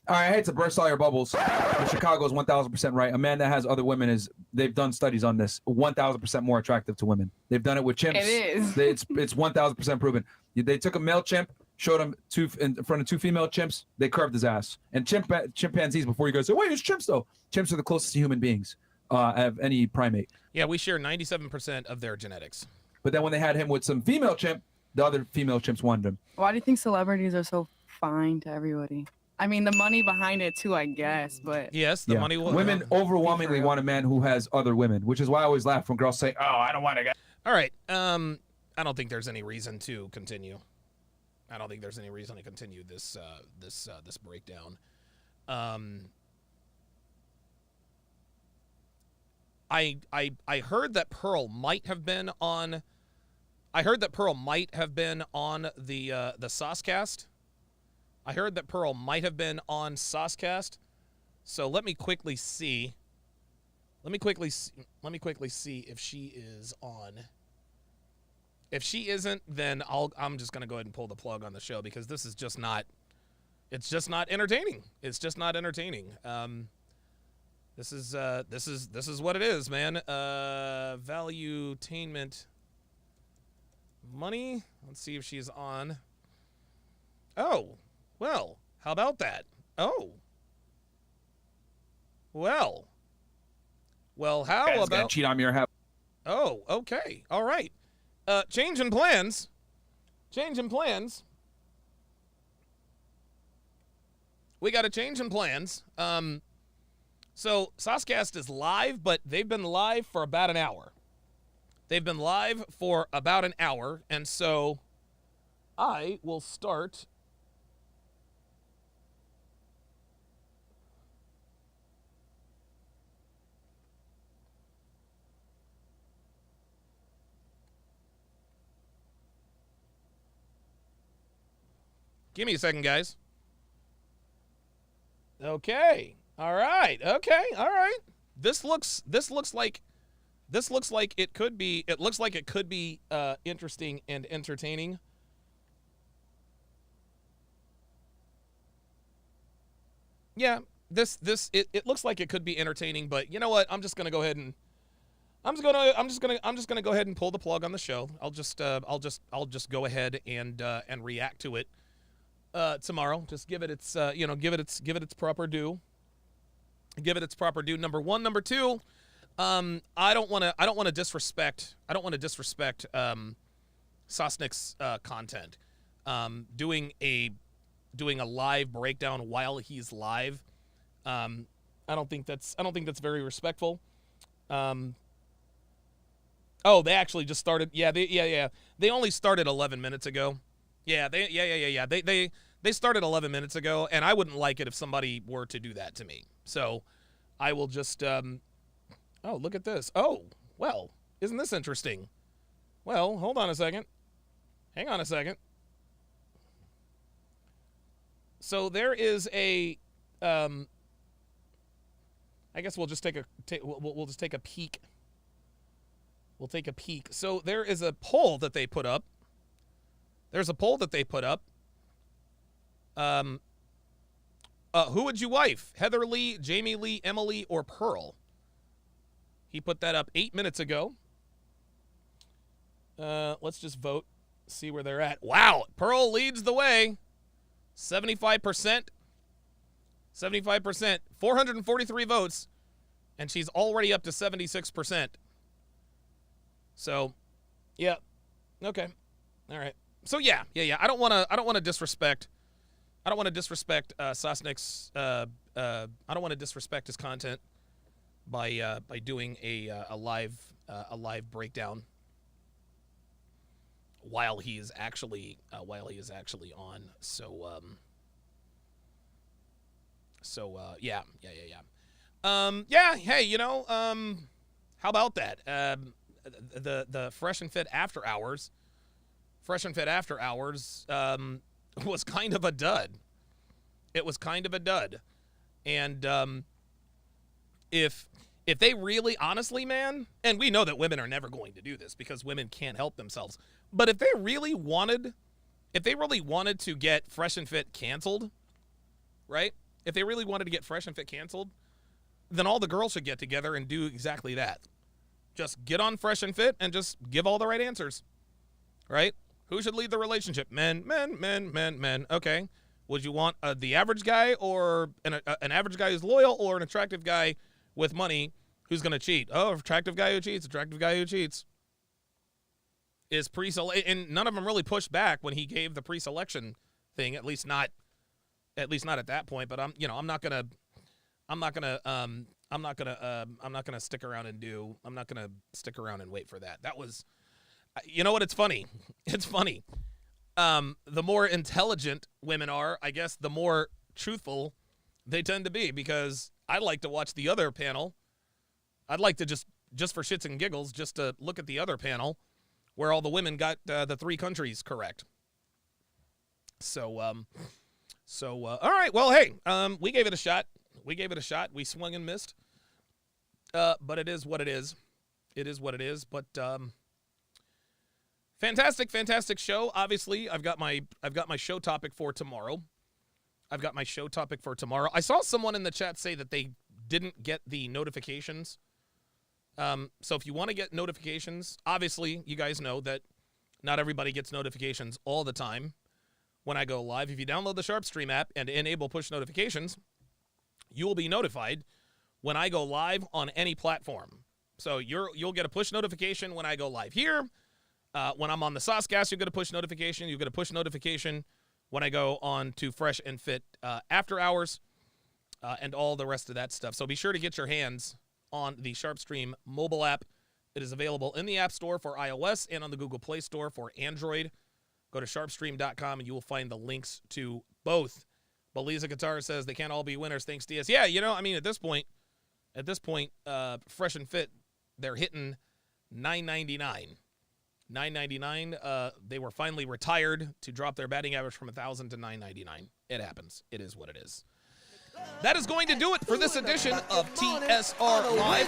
All right, I hate to burst all your bubbles, but Chicago is 1,000% right. A man that has other women they've done studies on this, 1,000% more attractive to women. They've done it with chimps. It is. It's 1,000% proven. They took a male chimp, showed him in front of two female chimps, they curved his ass. And chimpanzees, before you guys say, wait, it's chimps though. Chimps are the closest to human beings of any primate. Yeah, we share 97% of their genetics. But then when they had him with some female chimp, the other female chimps wanted him. Why do you think celebrities are so fine to everybody? I mean, the money behind it too, I guess, but Yes, the money will. Women overwhelmingly want a man who has other women, which is why I always laugh when girls say, "Oh, I don't want a guy." All right. I don't think there's any reason to continue. I don't think there's any reason to continue this breakdown. I heard that Pearl might have been on. I heard that Pearl might have been on the Saucecast. I heard that Pearl might have been on Saucecast. So let me quickly see. Let me quickly see if she is on. If she isn't, then I'm just gonna go ahead and pull the plug on the show because this is just not. It's just not entertaining. It's just not entertaining. This is what it is, man. Valuetainment money. Let's see if she's on. Oh, well, how about that? Oh. Well, how Guy's about gonna cheat on me or have? Oh, okay. All right. Change in plans. Change in plans. we got a change in plans. So Saucecast is live, but they've been live for about an hour. They've been live for about an hour, and so I will start. Give me a second, guys. Okay. All right. Okay. All right. This looks like it could be interesting and entertaining. Yeah, it looks like it could be entertaining, but you know what? I'm just gonna go ahead and I'm just gonna go ahead and pull the plug on the show. I'll just go ahead and react to it tomorrow. Just give it its give it its proper due. Give it its proper due. Number one. Number two, I don't want to disrespect Sosnick's content. Doing a live breakdown while he's live. I don't think that's very respectful. Oh, they actually just started. Yeah. They only started 11 minutes ago. Yeah. They started 11 minutes ago, and I wouldn't like it if somebody were to do that to me. So I will just. Oh, look at this. Oh, well, isn't this interesting? Well, hold on a second. Hang on a second. So there is a. I guess we'll just we'll just take a peek. We'll take a peek. So there is a poll that they put up. There's a poll that they put up. Who would you wife? Heather Lee, Jamie Lee, Emily, or Pearl? He put that up 8 minutes ago. Let's just vote. See where they're at. Wow, Pearl leads the way. 75%. 75%. 443 votes. And she's already up to 76%. So, yeah. Okay. All right. So yeah. I don't want to disrespect. I don't want to disrespect Sosnick's. I don't want to disrespect his content by doing a live breakdown while he is actually on. So yeah. Hey, how about that? The Fresh and Fit After Hours. Fresh and Fit After Hours was kind of a dud. It was kind of a dud. And if they really, honestly, man, and we know that women are never going to do this because women can't help themselves, but if they really wanted to get Fresh and Fit canceled, right? If they really wanted to get Fresh and Fit canceled, then all the girls should get together and do exactly that. Just get on Fresh and Fit and just give all the right answers, right? Who should lead the relationship? Men. Okay. Would you want the average guy or an average guy who's loyal or an attractive guy with money who's going to cheat? Oh, attractive guy who cheats. Attractive guy who cheats. Is pre-select, and none of them really pushed back when he gave the pre-selection thing. At least not at that point. But I'm not gonna stick around and wait for that. That was, you know what? It's funny. It's funny. The more intelligent women are, I guess, the more truthful they tend to be, because I'd like to watch the other panel. I'd like to just for shits and giggles, just to look at the other panel where all the women got the 3 countries correct. So, all right. Well, hey, we gave it a shot. We swung and missed. But it is what it is. It is what it is. But fantastic show. Obviously, I've got my show topic for tomorrow. I saw someone in the chat say that they didn't get the notifications. So if you want to get notifications, obviously you guys know that not everybody gets notifications all the time when I go live. If you download the Sharpe Stream app and enable push notifications, you will be notified when I go live on any platform. So you'll get a push notification when I go live here. When I'm on the Saucecast, you'll get a push notification. You'll get a push notification when I go on to Fresh and Fit After Hours and all the rest of that stuff. So be sure to get your hands on the SharpeStream mobile app. It is available in the App Store for iOS and on the Google Play Store for Android. Go to sharpstream.com and you will find the links to both. But Lisa Guitar says they can't all be winners. Thanks, DS. Yeah, you know, I mean, at this point, Fresh and Fit, they're hitting $9.99. $9.99. They were finally retired to drop their batting average from 1,000 to $9.99. It happens. It is what it is. That is going to do it for this edition of TSR Live.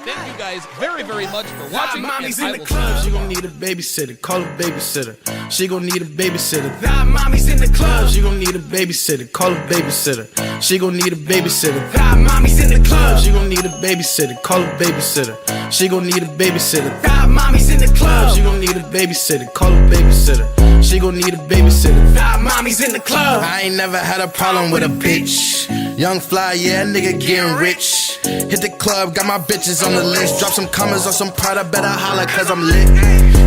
Thank you guys very, very much for watching. Mommy's in the club. She gon' need a babysitter. Call a babysitter. She gon' need a babysitter. That mommy's in the club. She gon' need a babysitter. Call a babysitter. She gon' need a babysitter. That mommy's in the club. She gon' need a babysitter. Call a babysitter. She gon' need a babysitter. That mommy's in the club. She gon' need a babysitter. Call a babysitter. She gon' need a babysitter. That mommy's in the club. I ain't never had a problem with a bitch. Young fly, yeah, nigga getting rich. Hit the club, got my bitches on the list. Drop some commas on some Prada, better holla cause I'm lit.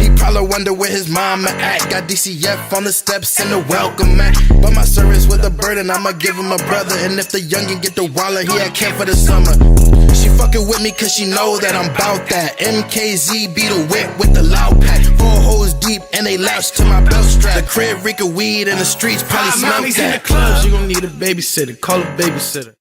He probably wonder where his mama at. Got DCF on the steps and the welcome mat. But my service with a burden, I'ma give him a brother. And if the youngin' get the wallet, he at camp for the summer. She fucking with me cause she know that I'm bout that. MKZ be the whip with the loud pack. 4 hoes deep and they latch to my belt strap. The crib reek of weed and the streets probably smell that. Mommy's in the club. She gon' need a babysitter. Call a babysitter.